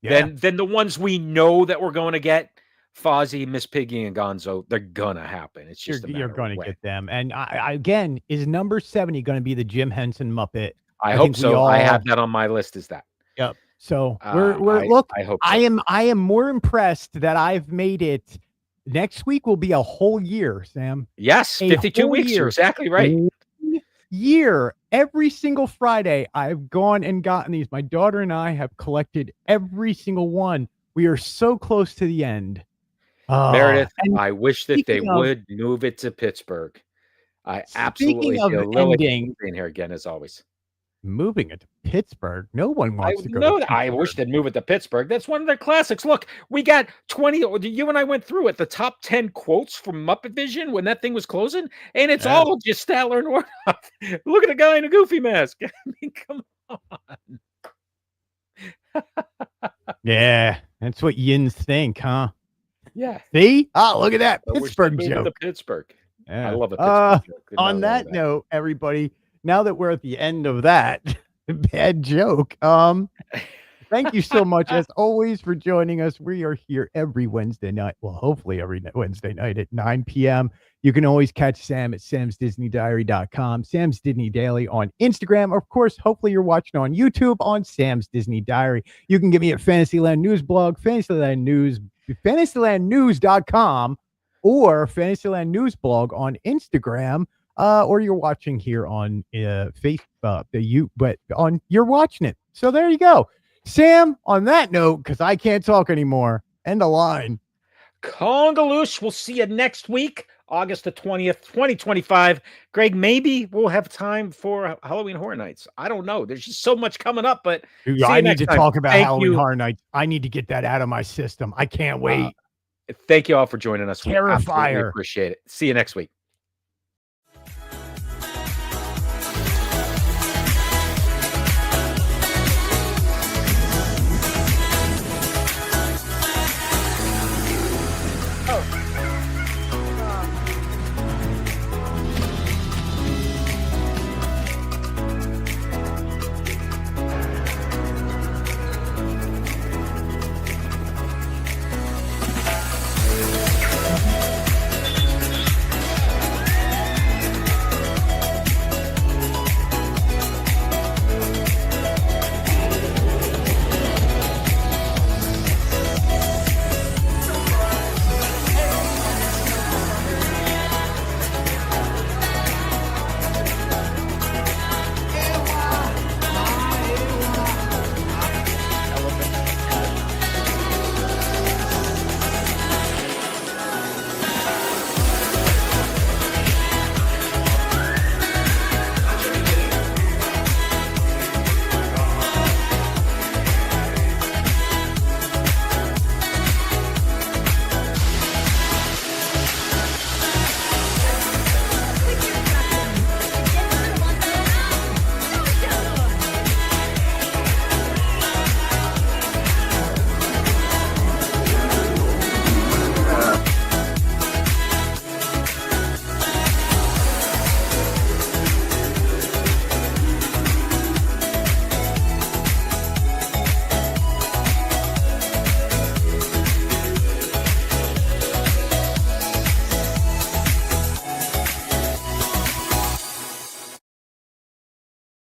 Speaker 1: Yeah. Then the ones we know that we're going to get, Fozzie, Miss Piggy, and Gonzo, they're gonna happen. It's just
Speaker 2: you're going to get them. And I again, is number 70 going to be the Jim Henson Muppet?
Speaker 1: I hope so. I have that on my list. Is that?
Speaker 2: Yep. So look.
Speaker 1: I hope so.
Speaker 2: I am more impressed that I've made it. Next week will be a whole year, Sam.
Speaker 1: Yes, 52 weeks. You're exactly right.
Speaker 2: Year. Every single Friday, I've gone and gotten these. My daughter and I have collected every single one. We are so close to the end.
Speaker 1: Meredith, I wish that they would move it to Pittsburgh. I absolutely feel Lily in here again, as always.
Speaker 2: Moving it to Pittsburgh. No one wants to go.
Speaker 1: No, I wish they'd move it to Pittsburgh. That's one of their classics. Look, we got 20. You and I went through it. The top 10 quotes from Muppet Vision when that thing was closing, and it's all just Statler and Waldorf. Look at a guy in a Goofy mask. I mean, come on.
Speaker 2: Yeah, that's what yins think, huh?
Speaker 1: Yeah.
Speaker 2: See? Oh, look at that Pittsburgh joke.
Speaker 1: The Pittsburgh.
Speaker 2: Yeah.
Speaker 1: I love it. Joke.
Speaker 2: On that note, everybody, now that we're at the end of that bad joke, thank you so much as always for joining us. We are here every Wednesday night. Well, hopefully every Wednesday night at 9 p.m. You can always catch Sam at samsdisneydiary.com, Sam's Disney Daily on Instagram. Of course, hopefully you're watching on YouTube on Sam's Disney Diary. You can get me at Fantasyland News blog, Fantasylandnews.com. or Fantasyland News Blog on Instagram, or you're watching here on Facebook. You're watching it. So there you go. Sam, on that note, because I can't talk anymore, end the line.
Speaker 1: Congaloosh. We'll see you next week, August the 20th, 2025. Greg, maybe we'll have time for Halloween Horror Nights. I don't know. There's just so much coming up, but
Speaker 2: Dude, I need to talk about Halloween Horror Nights. I need to get that out of my system. I can't wait.
Speaker 1: Thank you all for joining us.
Speaker 2: Terrifier.
Speaker 1: We appreciate it. See you next week.